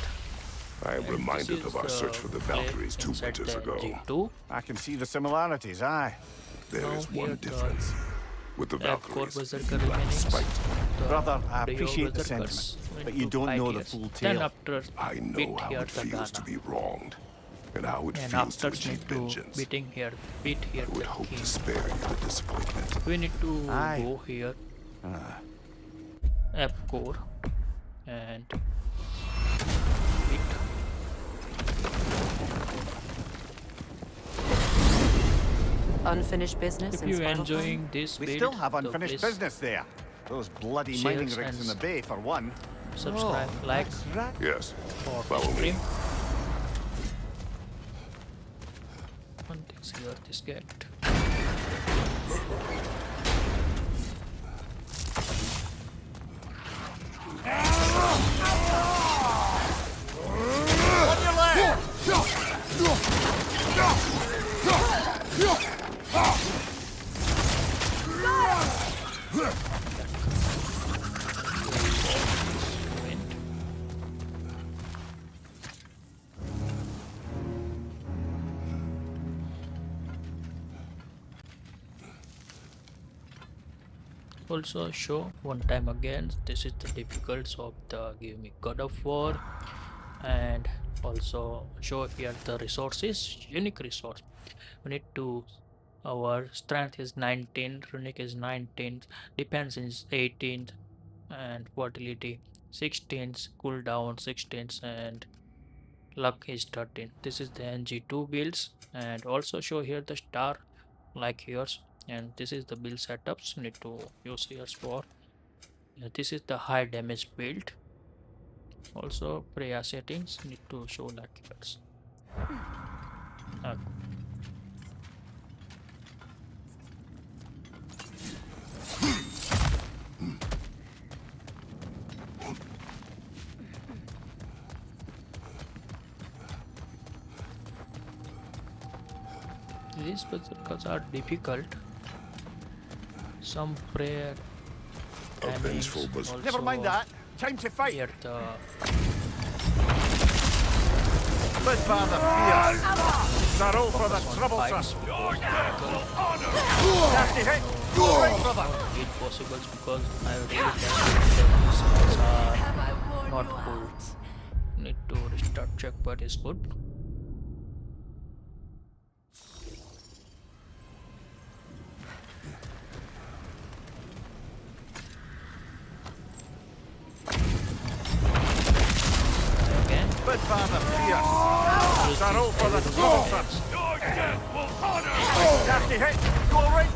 I am And reminded this of our is search for the play Valkyries 2 inside winters the ago. G2. I can see the similarities, aye. There Now is here one the difference. With the core Valkyries, berserker you lack remaining. spite. Brother, I Trio appreciate the berserkers sentiment, went but you to don't fight know the here. full Then tale. after I beat know how here it the feels to Gná, be wronged, and how it and feels to after achieve need to vengeance. beating here, beat here I would the hope king. to spare you the disappointment. We need to Aye. go here, F core, and beat. Unfinished business If in you're Svartalfheim? enjoying this We build, still have so unfinished please business there. Those bloody share mining rigs in and the bay, for one. subscribe, like That's right. Yes, for follow the me. stream. One thing's here, this gate. On your left! Wind. Also show one time again, this is the difficulties of the game God of War, and also show here the resources, unique resource. We need to, our strength is 19, runic is 19, defense is 18, and fertility 16, cooldown 16, and luck is 13. This is the NG2 builds, and also show here the star like yours, and this is the build setups need to use here for. This is the high damage build, Also, prayer settings need to show like yours. These berserkers are difficult. Some prayer. A vengeful berserker. Never mind that. Time to fight. Here the Blood Father, fierce. Hrólf for the troublesome. fights before Nasty hit. Go right, brother. it possible because I really these are not good. Need to restart check, but it's good. Again. Blood Father, fierce. Hrólf for the troublesome. Your death will honor Nasty hit. Go right.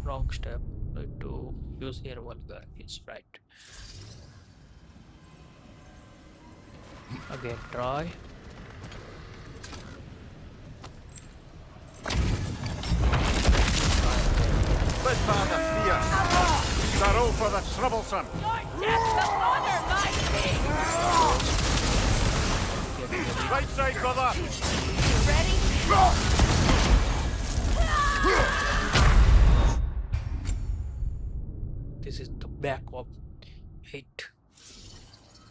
Wrong step. Need to use here vulgar is right. Again try. Blood Father, fierce. Hrólf for the troublesome. Your death will honor my king! Get ready. Right side, brother. You ready? This is the back of hate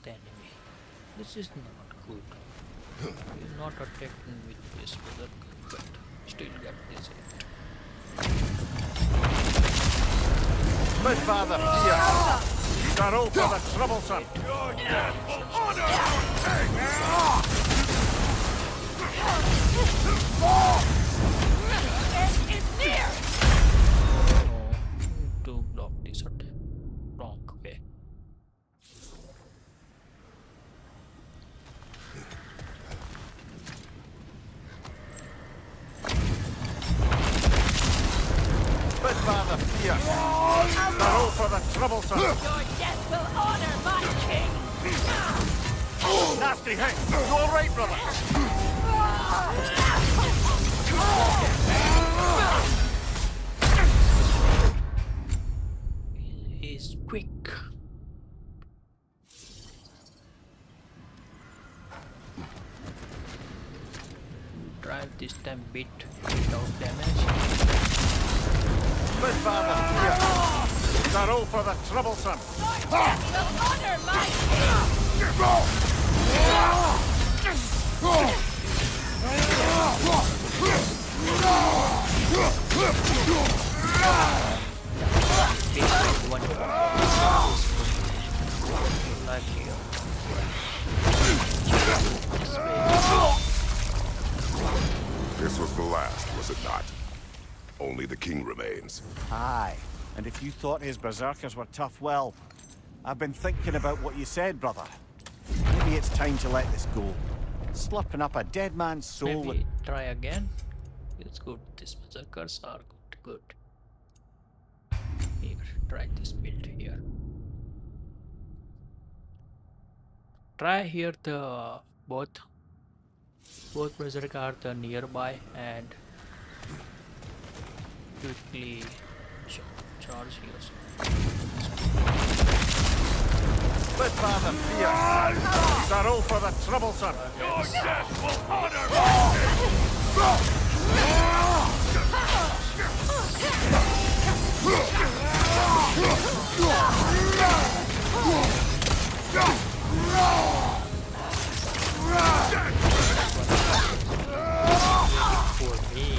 the enemy. This is not good. You're not attacking with this berserker, but still get this hit. Blood Father, fierce. Hrólf for the troublesome. your death will honor End is near! No, to block this attack. Wrong way. Blood Father, fierce. Hrólf for the troublesome. Your death will honor my king! Nasty hit. Go right, brother. He's quick. Drive this time bit without damage. Blood Father, fierce. Hrólf for the troublesome. Your death will honor my king! One like here. This was the last, was it not? Only the king remains. Aye, and if you thought his berserkers were tough, well, I've been thinking about what you said, brother. Maybe it's time to let this go. Slurping up a dead man's soul. Maybe try again. It's good. These berserkers are good. Here, try this build here. Try here the both berserkers are the nearby and quickly charge here. Blood Father, fierce. Hrólf for the troublesome. your death will honor my king! For me.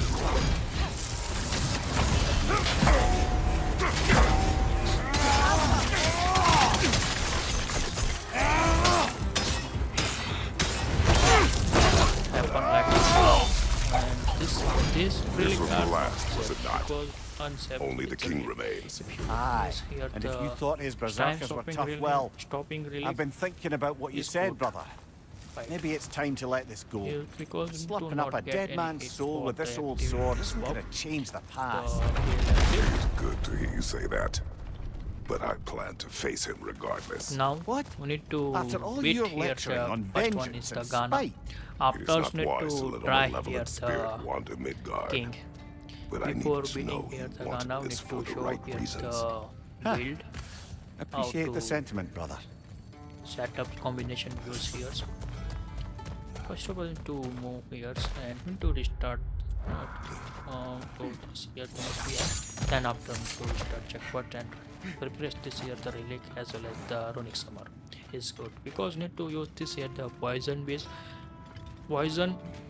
Happen like this. And this really This was the can't last, was it not? because unsafe Only the it's king okay. remains. If you Aye, use here and if the you thought his berserkers were time-stopping tough, relic- well, stopping relic I've been thinking about what you is said, good. brother. fight. Maybe it's time to let this go. Here, because you do Slurping up not a get dead any man's hit soul for with this the old active sword isn't swap. going to change the The past. relentless Good to hear you say that. but I plan to face him regardless. Now What? we need to After all beat your here lecturing on first one vengeance is the and Gná. spite, It is After not need wise to to let a try here malevolent spirit wander the Midgard. king. But I Before need to beating know here he the wanted Gná, we this need for to the show right here reasons. the build. appreciate the to- sentiment, brother. Setup combination use here. First of all, need to move here and need to restart to this here the must be then after to restart checkpoint and refresh this here the relic as well as the runic summer is good because need to use this here the poison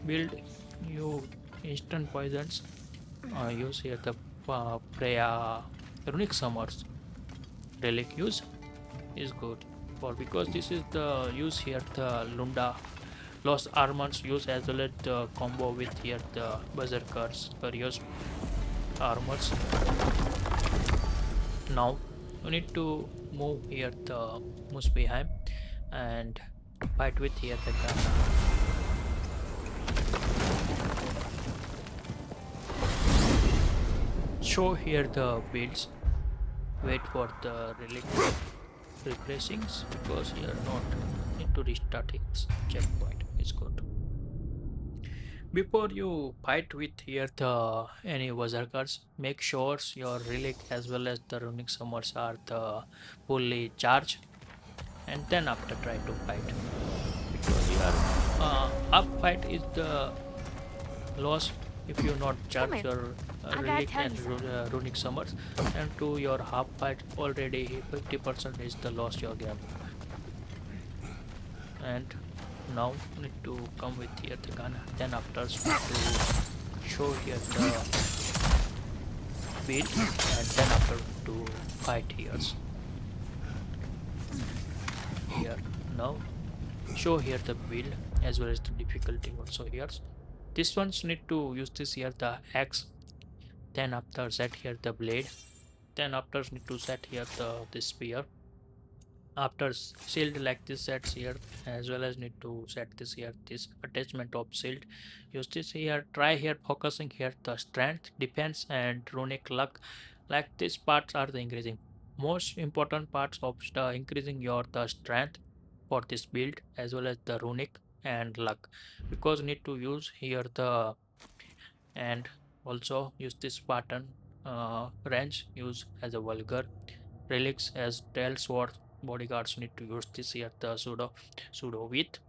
build you instant poisons use here the Freya runic summers relic use is good for because this is the use here the Lunda Lost Armors use as well as the combo with here the Berserkers various armors. Now we need to move here the Muspelheim and fight with here the Gná. Show here the builds. Wait for the relic refreshings because here not need to restart its checkpoint is good. Before you fight with here the any berserkers, make sure your relic as well as the runic summers are the fully charged and then after try to fight because your up fight is the loss if you not charge here. your I gotta relic tell and you runic summers and to your half fight already 50% is the loss your game. And now need to come with here the Gná then after to show here the beat and then after to fight here now show here the build as well as the difficulty also here. This ones need to use this here the axe then after set here the blade then after need to set here the spear after shield like this sets here as well as need to set this here this attachment of shield use this here try here focusing here the strength defense and runic luck like these parts are the increasing most important parts of the increasing your the strength for this build as well as the runic and luck because need to use here the and also use this pattern range use as a vulgar relics as tail sword bodyguards need to use this here the pseudo with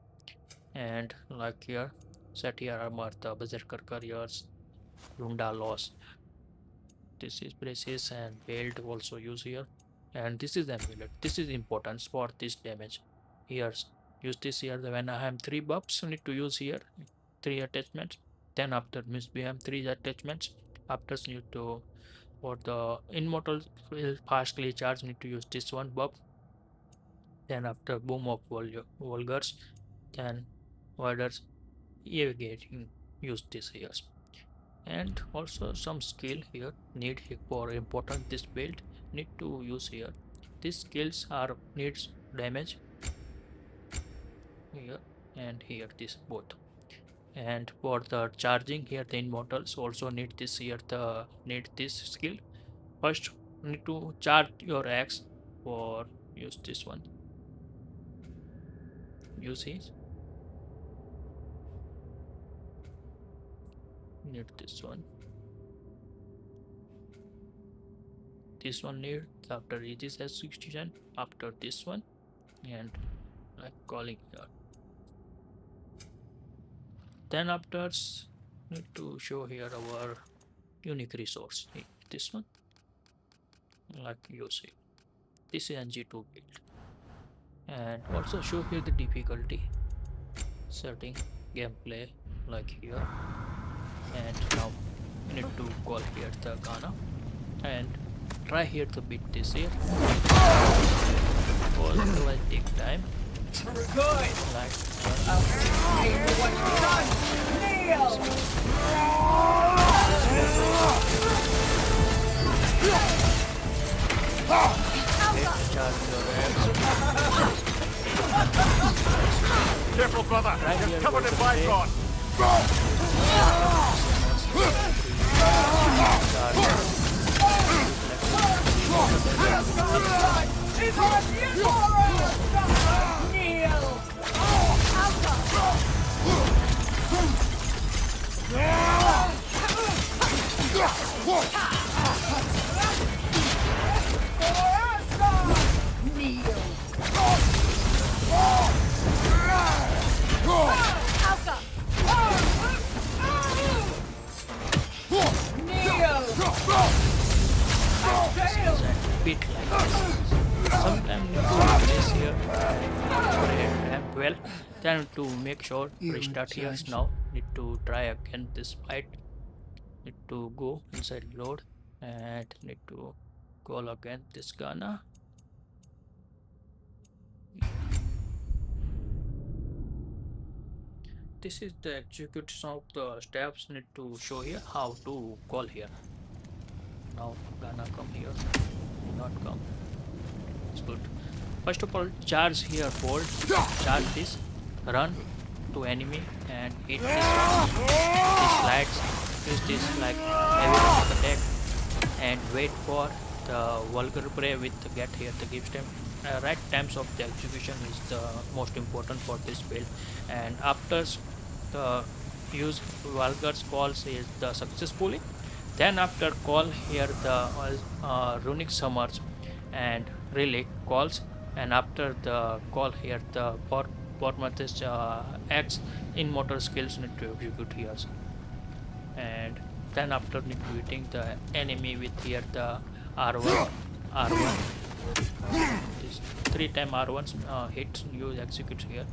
and like here set here armor the berserker carriers Lunda loss this is braces and belt also use here and this is the amulet this is important for this damage here use this here the Vanaheim 3 buffs need to use here 3 attachments then after Muspelheim 3 attachments after need to for the immortal will fastly charge need to use this one buff then after boom of vulgars then warders getting use this here and also some skill here need for important this build need to use here these skills are needs damage here and here this both and for the charging here the immortals also need this here the need this skill first need to charge your axe for use this one use his need this one need after this has 60% after this one and like calling here then after need to show here our unique resource this one like you see this is NG2 build and also show here the difficulty setting gameplay like here and now we need to call here the Gná and try here to beat this here because otherwise take time Good. like I'll show you what you've done. Kneel. charge your axe Careful, brother. right You're here covered was in the blade. bygone. Charge. It's on you! Kneel! Bit like this. Sometimes you do this here and well, then to make sure restart here now. Need to try again this fight. Need to go inside load and need to call again this Gná. This is the execution of the steps. Need to show here how to call here. Now Gná come here, not come. It's good. First of all, charge here, hold, charge this, run to enemy and hit this one. This slides, use this like heavy attack and wait for the vulgar prey with the get here the give stem. Right times of the execution is the most important for this build, and after the use vulgar's calls is the successfully. Then after call here the runic summers and relic calls, and after the call here the Portmathis Axe in motor skills need to execute here, and then after neglecting the enemy with here the R1 this 3 time R1 hits you execute here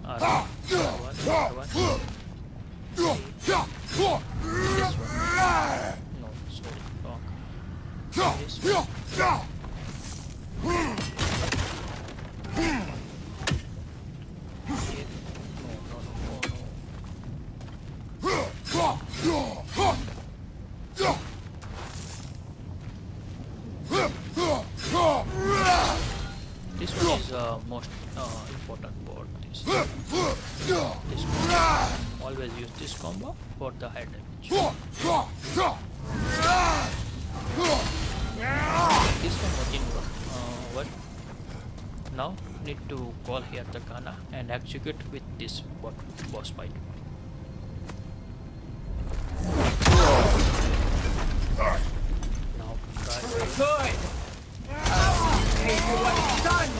R1 R1 this one. No, sorry, wrong. This one. This one is most important for this. This one. Always use this combo for the high damage. This one didn't work. Now need to call here the Gná and execute with this boss fight. Now try. Good! Pay for what you've done!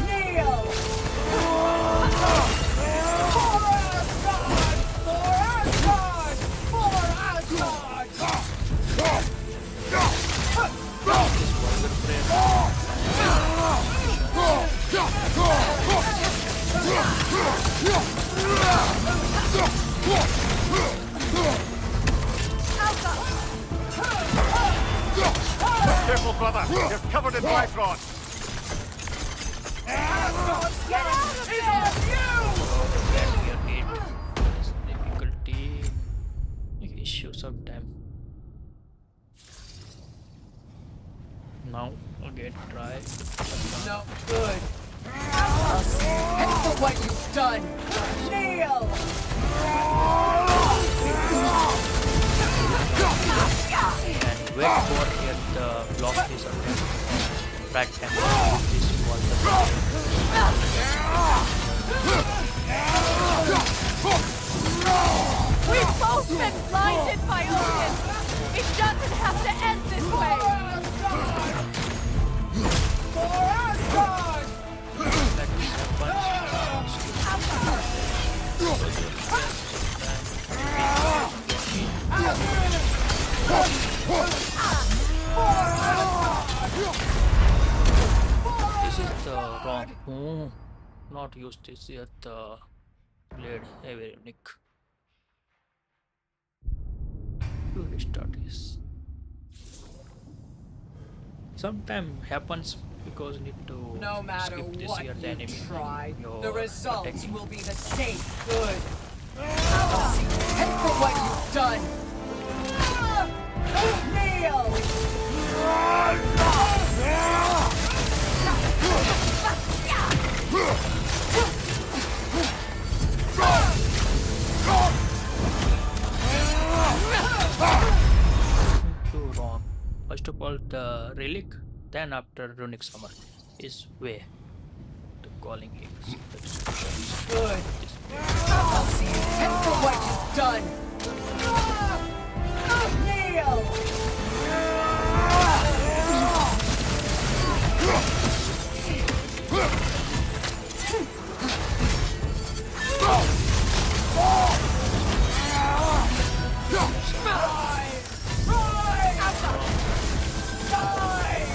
Kneel! For Asgard! For Asgard! For Asgard! This vulgar prayer. Careful, brother. You're covered in Bifrost. Get out of you! Difficulty issue sometime. Now again try. No good. Pay for what you've done. Kneel! And wait for here the block is again. Right hand. This was We've both been blinded by Odin! It doesn't have to end this way! For Asgard! let this This is the wrong. Oh, not use this yet. The blade very unique. To restart this. Sometime happens because need to No matter skip this what here the you enemy. try, You're the results attacking. will be the same good. Pay for what you've done. Kneel! Too wrong. call the Relic, then after Runic Summer is way the calling here. Good. I'll see you pay for what you've done. Kneel!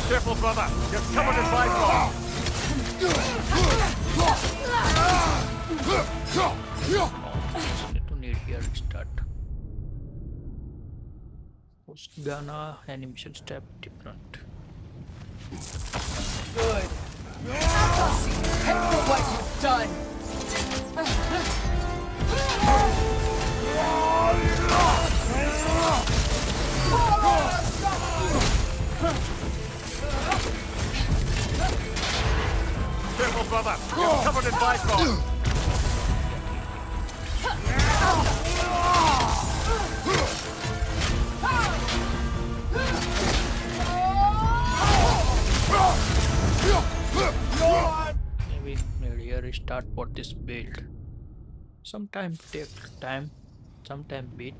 Careful, brother. You're covered in Bifrost. To need here start. Gná animation step different. Good. I'll see you pay for what you've done. Careful, brother. You're covered in Bifrost. Maybe here start for this build. Sometime take time, sometime beat.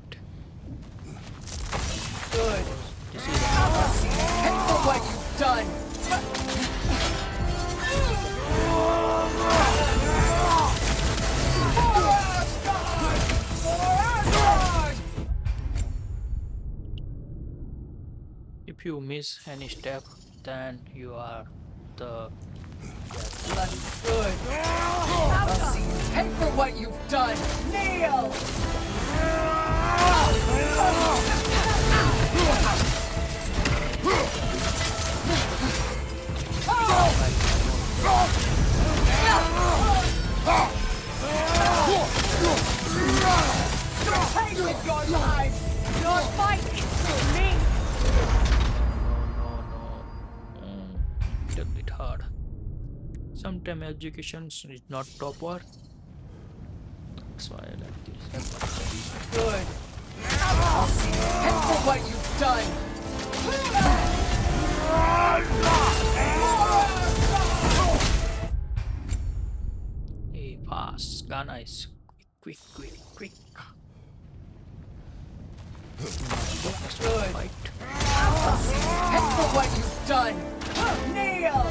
Good. This is I'll see you pay for what you've done. if you miss any step, then you are the That's good. I'll see you pay for what you've done. Kneel! Pay with your lives! Your fight is for me! little bit hard. Sometimes execution is not proper. That's why I like this. Good. I'll see you pay for what you've done. Hey, fast. Gná is quick. Good. Fight. I'll see you pay for what you've done. Kneel!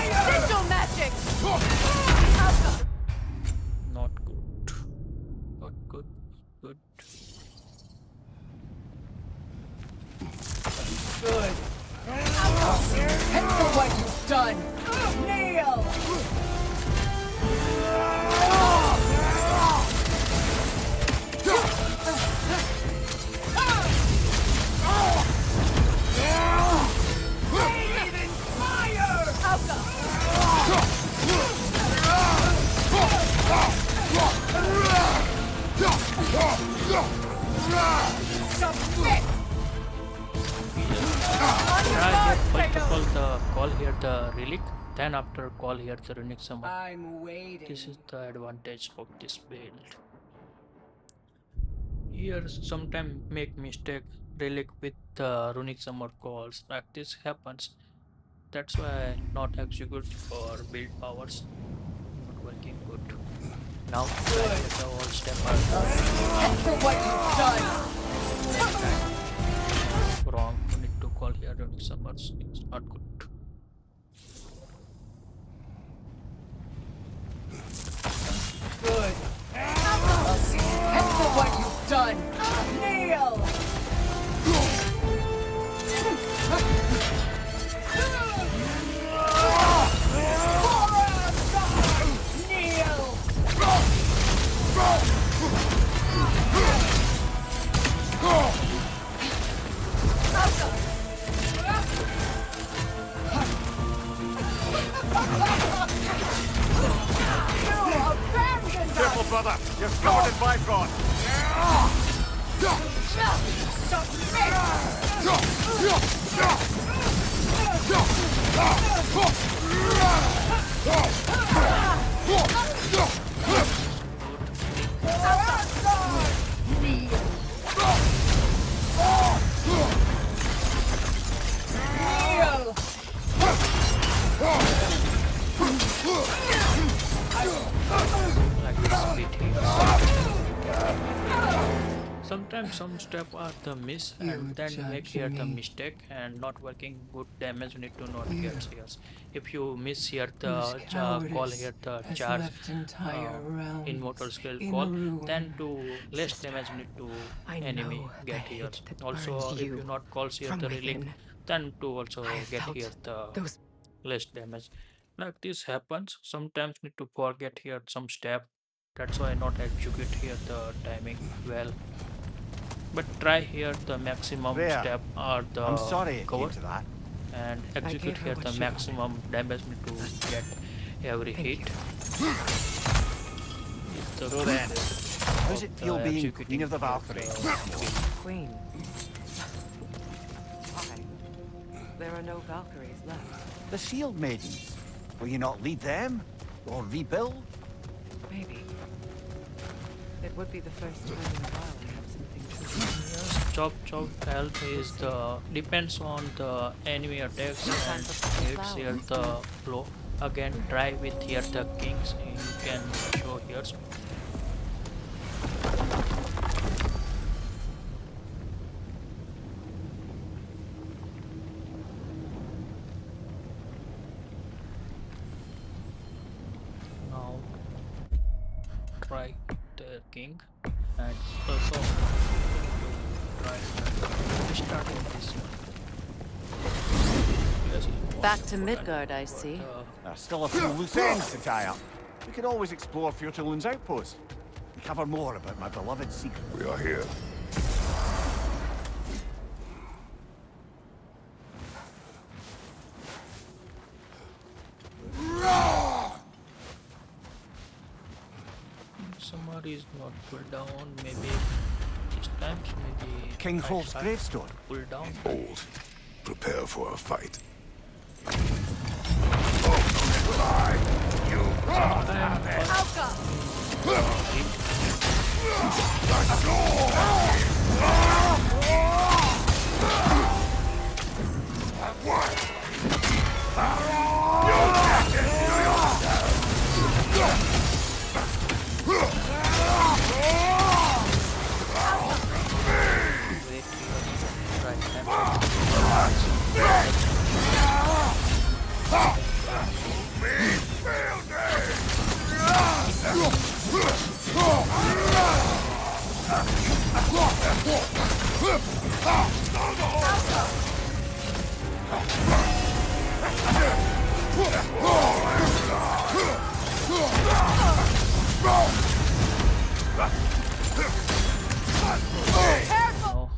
Incendial magic! Not good. Not good. Good. Good. I'll see you pay for what you've done. Kneel! Breathe fire! Submit! First of all, the call here the Relic, then after call here the Runic Summon. I'm waiting. This is the advantage of this build. Here sometimes make mistake Relic with the Runic Summon calls, like this happens. That's why not execute or build powers not working good. Now try to the all step And for what you've done. wrong. You need to call here Runic Summons. It's not good. Good. I'll see you pay for what you've done. Kneel! Careful, brother. You're covered in Bifrost. Like this bit here. Sometimes some step are the miss and then make here the mistake and not working good damage you need to not get here. If you miss here the call here the charge immortal skill call, then to less damage you need to enemy get here. Also if you not calls here the relic, then to also get here the less damage. Like this happens sometimes need to forget here some step, that's why not execute here the timing well, but try here the maximum There. step or the I'm sorry it cover came to that. and execute gave her here what the she maximum damage need to get every hit. So then, how does it feel being Queen of the Valkyries? Queen. Why? There are no Valkyries left. The Shield Maidens. Will you not lead them? Or rebuild? Maybe. It would be the first time in a while I have something to do. Yes, chop health is the depends on the enemy attacks and hits here the flow. Again try with here the kings, you can show here. Now try the king and also try starting this one. Yes, Back to Midgard, I see. There's still a few loose ends to tie up. We could always explore Fjötulin's outpost and cover more about my beloved secret. We are here. Somebody is not pulled down, maybe this time maybe King I Hrólf's start gravestone. pull down. Hold. Prepare for a fight. Wait here, right time. No,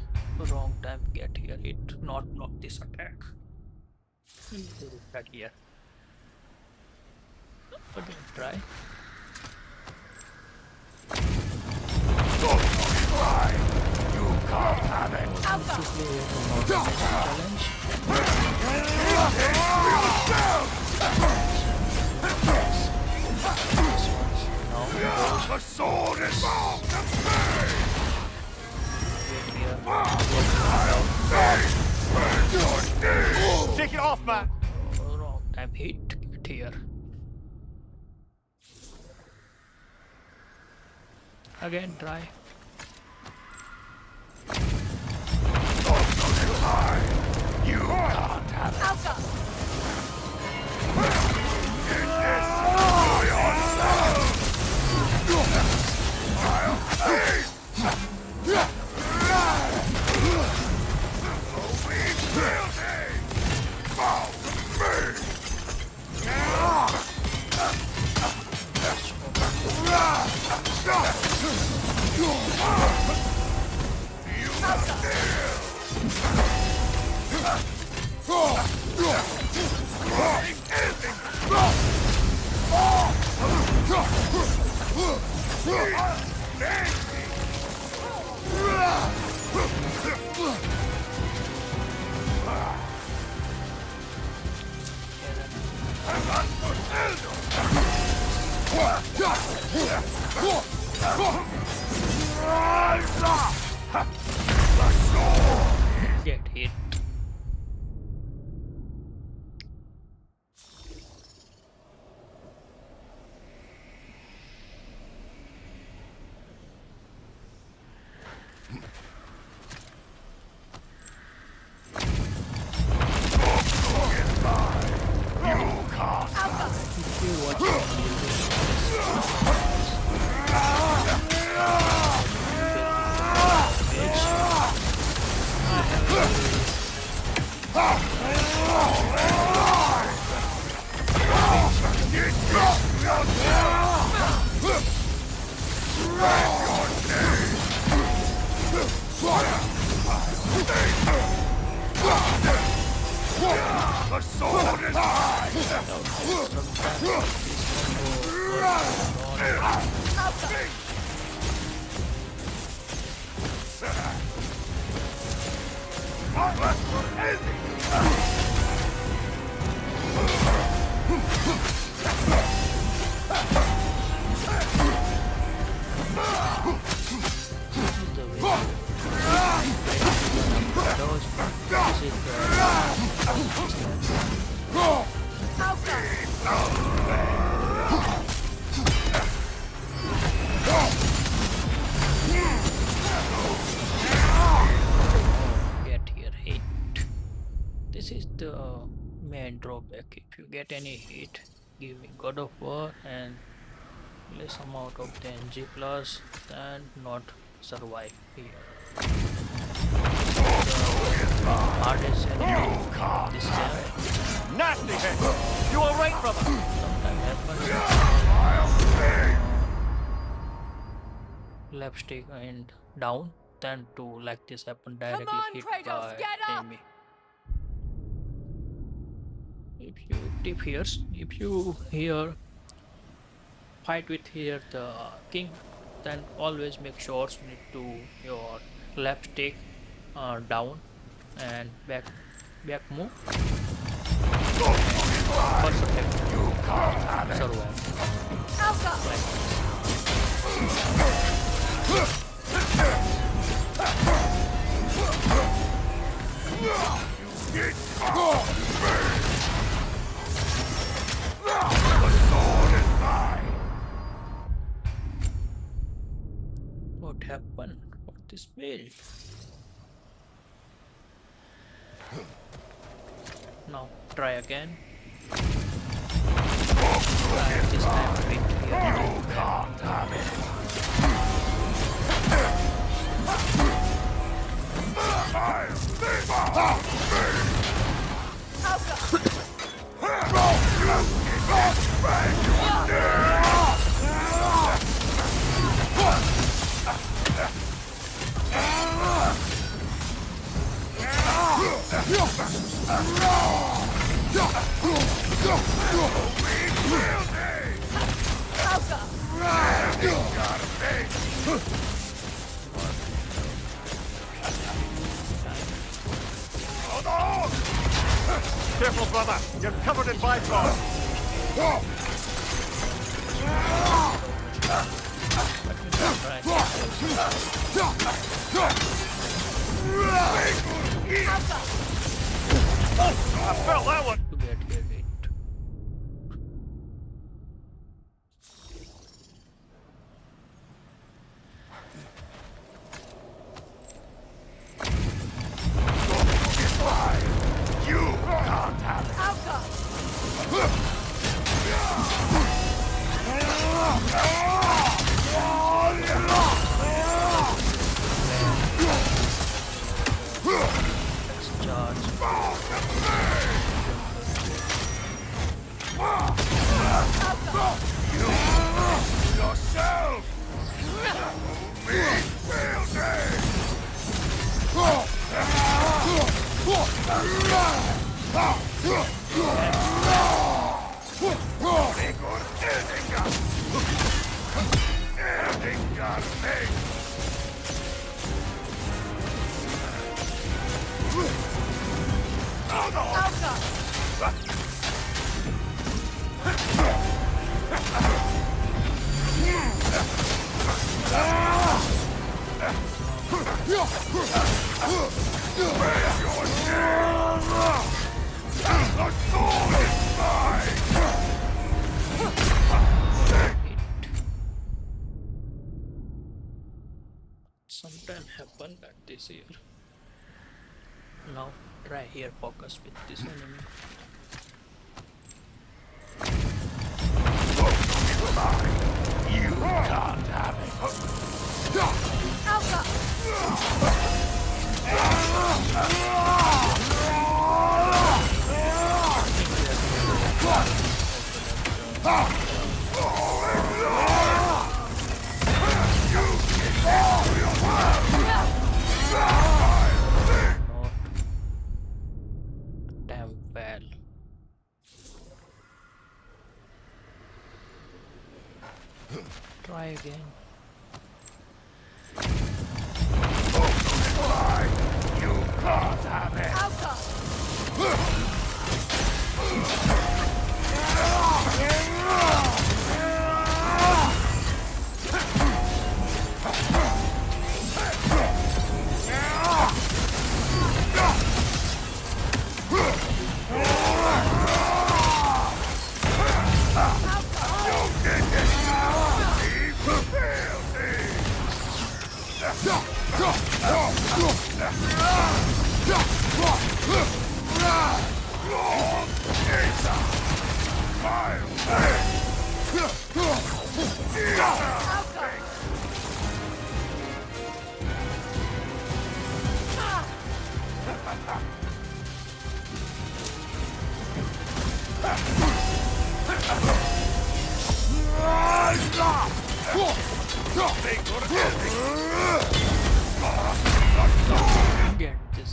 wrong time get here, it not block this attack. Do that here. Again try. The sword is bound to pay! Take it off, man! Wrong time hit, get here. Again try. You can't have it. Get hit. If you watch The sword is mine! Get here hit. This is the main drawback. If you get any hit, give me God of War and less amount of the NG plus, and not survive here. The hardest enemy this time. Nasty hit! You all right, brother? Sometimes happens left stick and down, then to like this happen directly on, hit Kratos, by get up! enemy. If you tip here, if you here fight with here the king, then always make sure you need to your left stick down and back move. First attack survive. Alpha! What happened? What this build? Now try again. This time wait here. Careful, brother! You're covered in byproducts! I felt that one! To get here hit. Ah! Sometime happen that this year. Now try here focus with this enemy. You can't have it. Not damn well. Try again. You can't have it. Get this.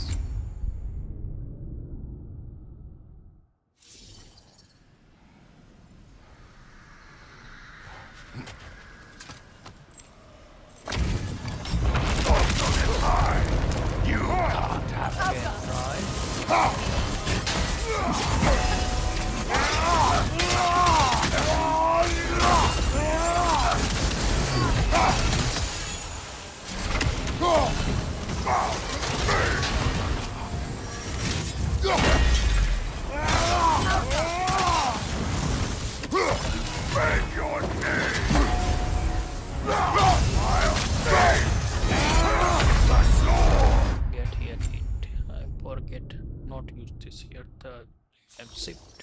You can't have it. Again, try. Bend your knee. I'll save the sword. Get here it. I forget not use this here. The I'm shift.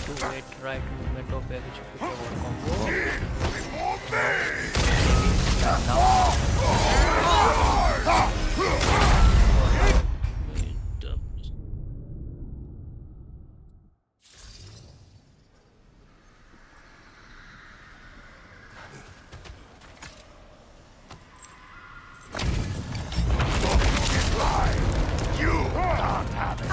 To wait right movement of execute our combo. You can't have it.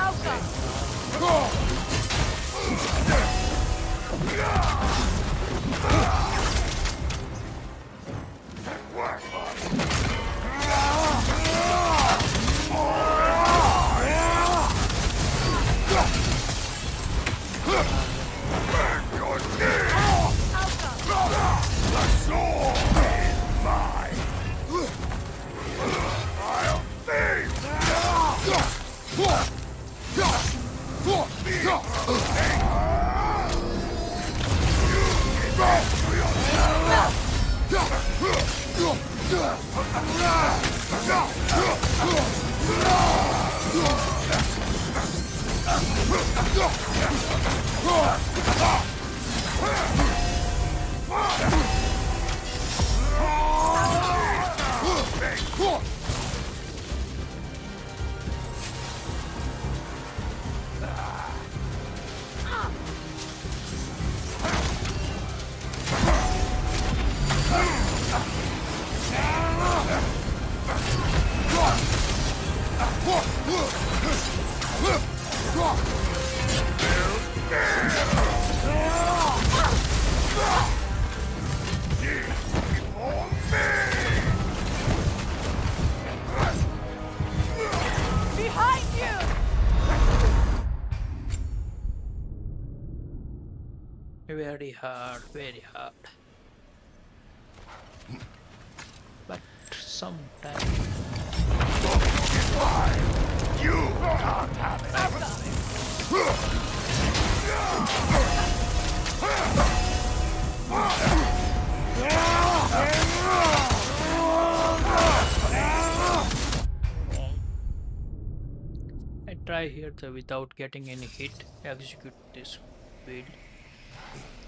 Behind you! Very hard, very hard. But sometimes You can't have I try here without getting any hit, execute this build,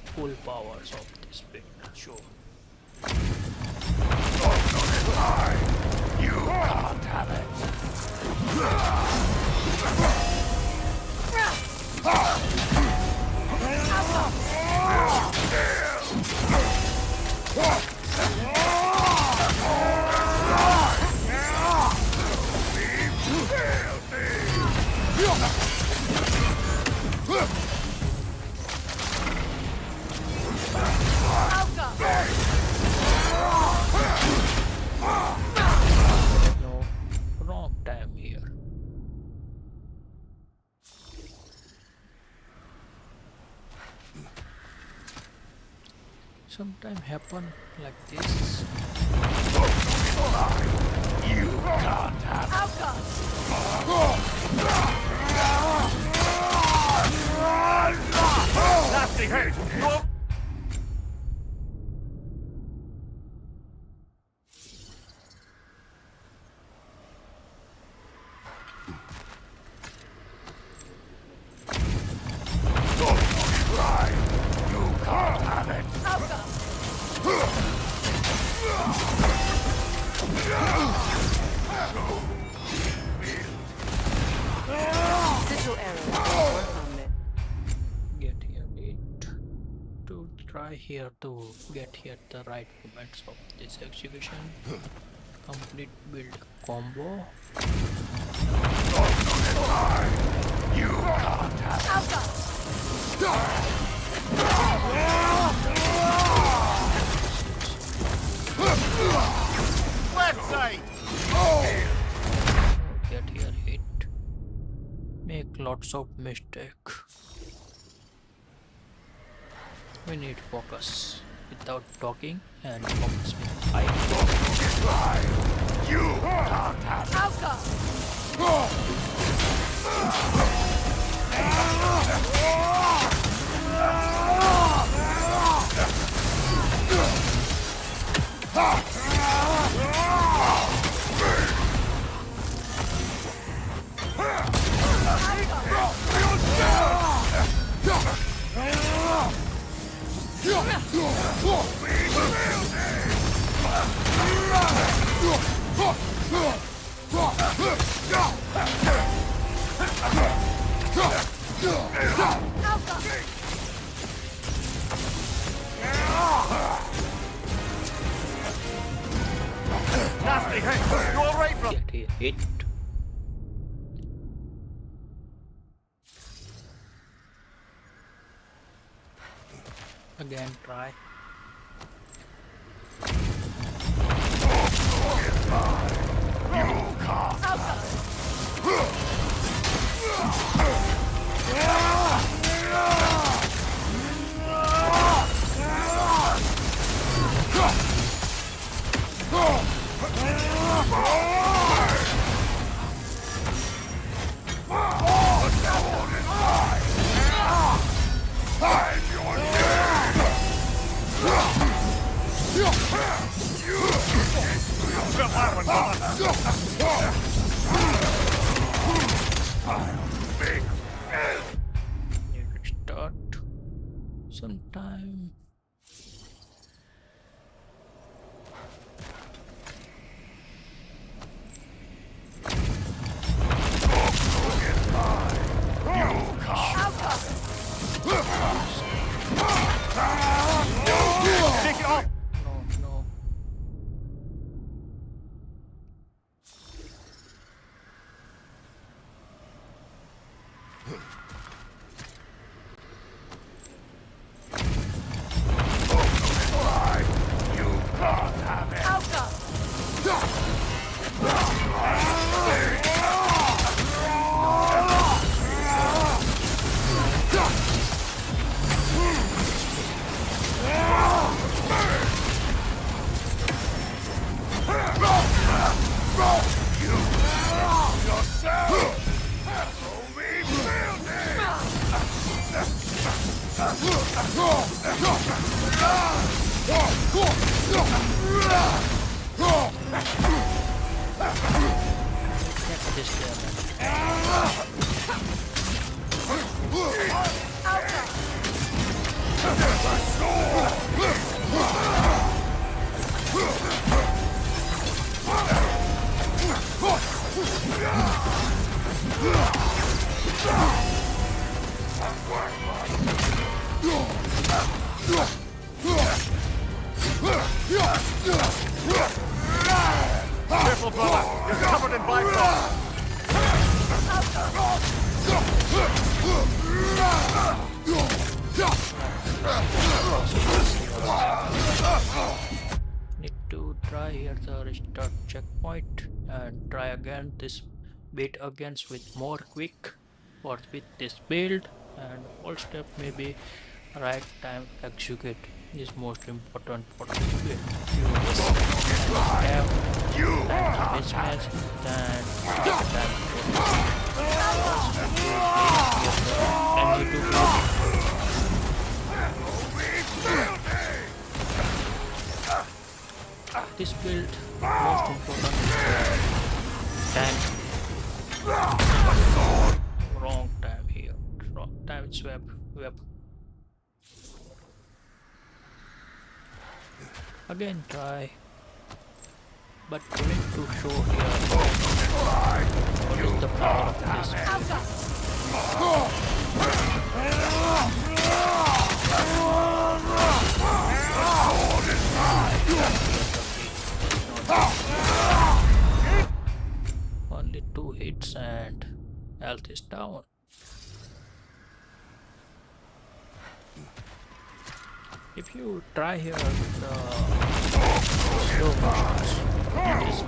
full powers of this build, sure. You can't have it. No, wrong time here. Sometimes happen like this. You can't have Nasty hate! You're... You can't have it! Sigil arrow. Work on it. Get here 8 to try here to get here the right movements of this execution. Complete build combo. You can't have Left side! Get here hit. Make lots of mistake. We need focus without talking and focus with eye. You can't have Nasty hate! You alright, bro? Get here hit. Again try. That one, this damage. Careful, brother. You're covered in bifrost. Need to try here the restart checkpoint and try again this bit again with more quick or with this build, and all step maybe right time execute is most important for this build. You have mismatch then time this build most important is time. Wrong time here. Wrong time swap. Web. Again try. But we need to show here what is the power of this. Only 2 hits and health is down. If you try here the slow motions, it is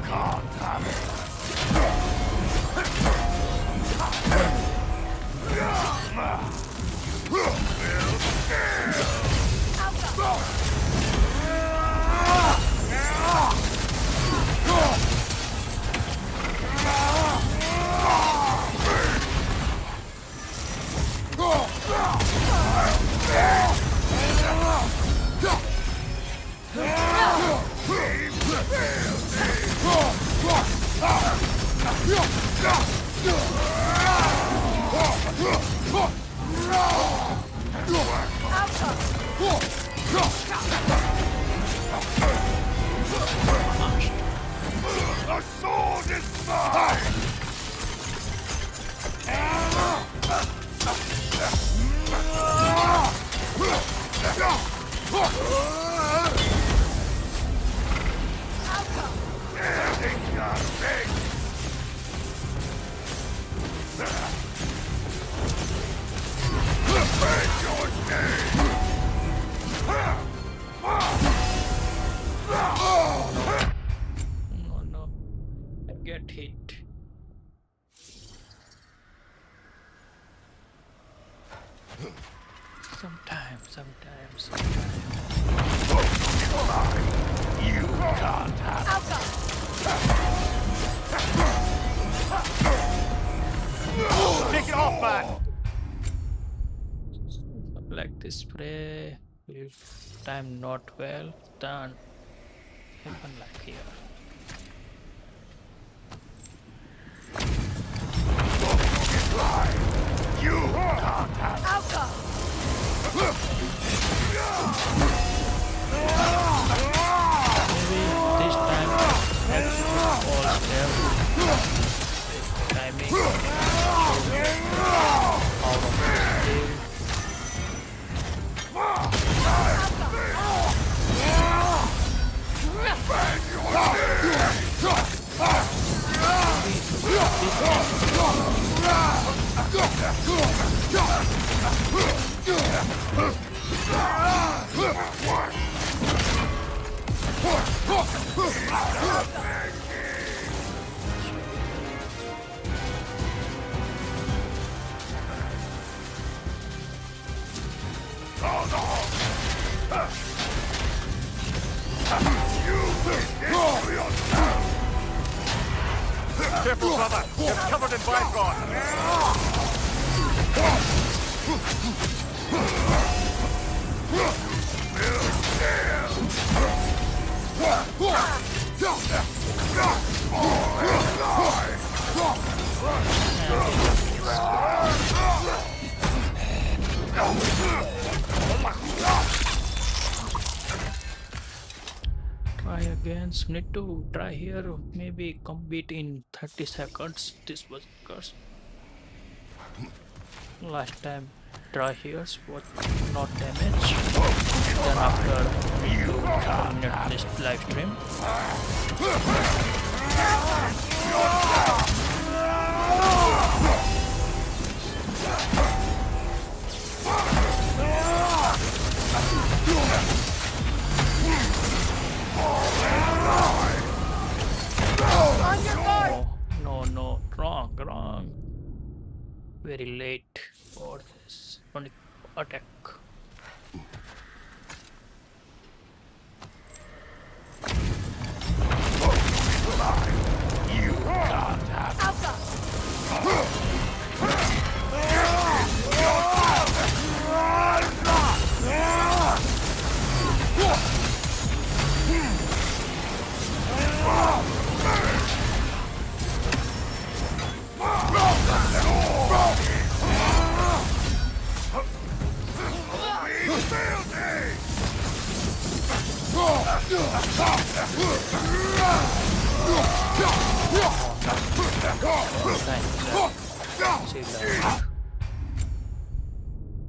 The sword is mine! no, I get hit. Sometimes. You can't have Take it off, man. Like this spray, if time not well done, happen like here. You can't have Maybe this time execute all steps. Timing. Out of this build. Careful, brother. You're covered in bifrost. Against need to try here, maybe complete in 30 seconds this Berserkers. Last time try here was not damage. Then after need to terminate this live stream. No, wrong. Very late for this attack. You can't have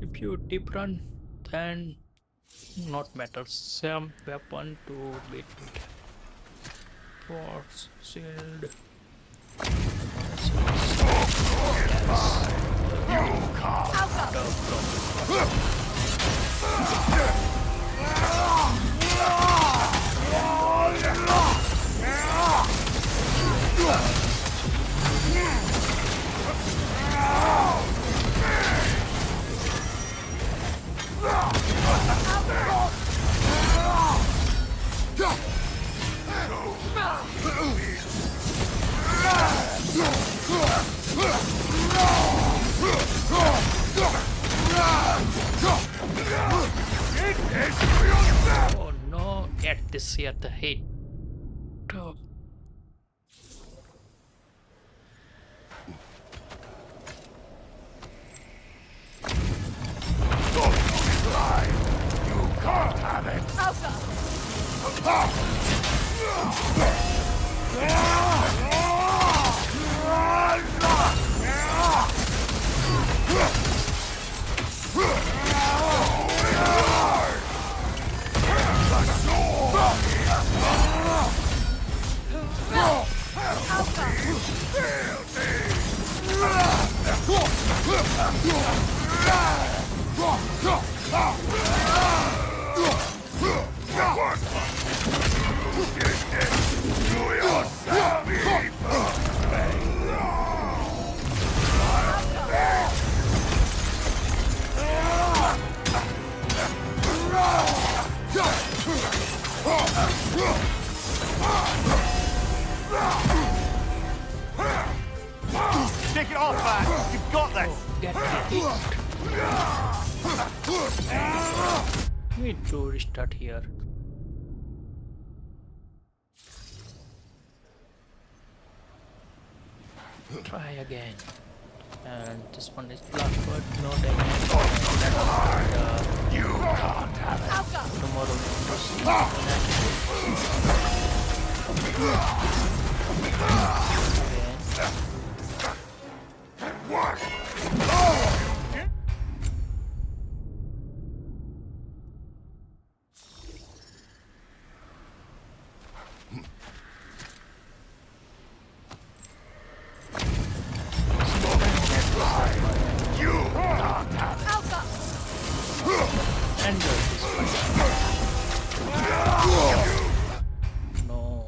If you deep run, then not matter. Same weapon to beat force shield. Oh no, get this here the hit. Oh. You can't have it. Take it off, man! You've got this! Get it. Need to restart here. Try again. And this one is block, but no damage. You can't have it. Tomorrow What? No.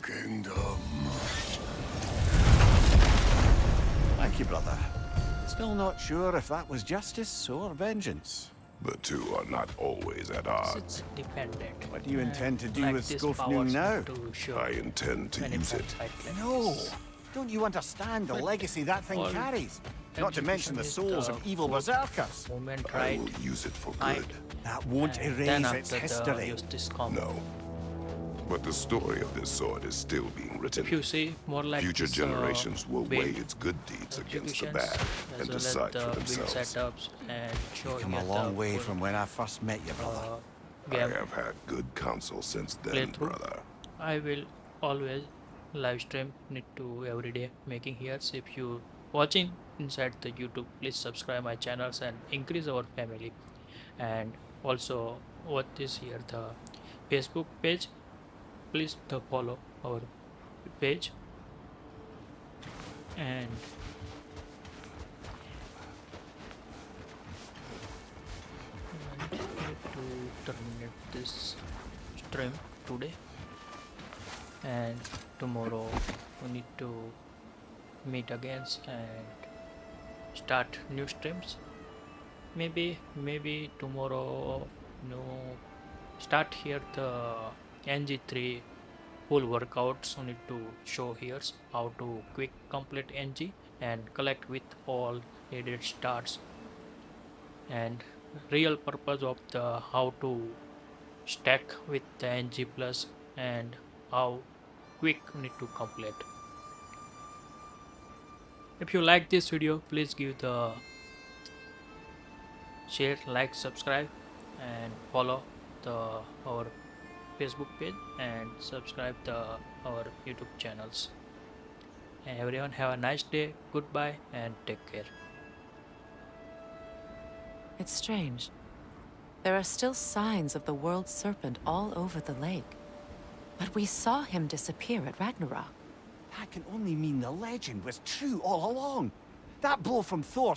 kingdom. Thank you, brother. Still not sure if that was justice or vengeance. The two are not always at odds. It's dependent. What do you intend to do Like with this Skofnung powers now? to show I intend to use it. No! Don't you understand the But legacy that thing all carries? Not to mention the execution is souls the of evil fourth berserkers. Moment, I right? will use it for I- good. That won't And then erase its after history. use this combo. No. But the story of this sword is still being written. If you see more like Future this, generations will build weigh its good deeds against the executions, bad as and well as decide the for build themselves. setups and show Come you a the long way full, from when I first met you, brother. I game have had good counsel since then, playthrough. brother. I will always live stream need to every day making here. So if you watching inside the YouTube, please subscribe my channels and increase our family. And also what is here the Facebook page, please the follow our page. And I need to terminate this stream today, and tomorrow we need to meet again and start new streams. Maybe tomorrow no start here the NG3 full workouts. We need to show here how to quick complete NG and collect with all needed starts, and real purpose of the how to stack with the NG plus and how quick we need to complete. If you like this video, please give the share, like, subscribe, and follow the our Facebook page and subscribe the our YouTube channels. And everyone have a nice day. Goodbye and take care. It's strange. There are still signs of the world serpent all over the lake. But we saw him disappear at Ragnarok. That can only mean the legend was true all along. That blow from Thor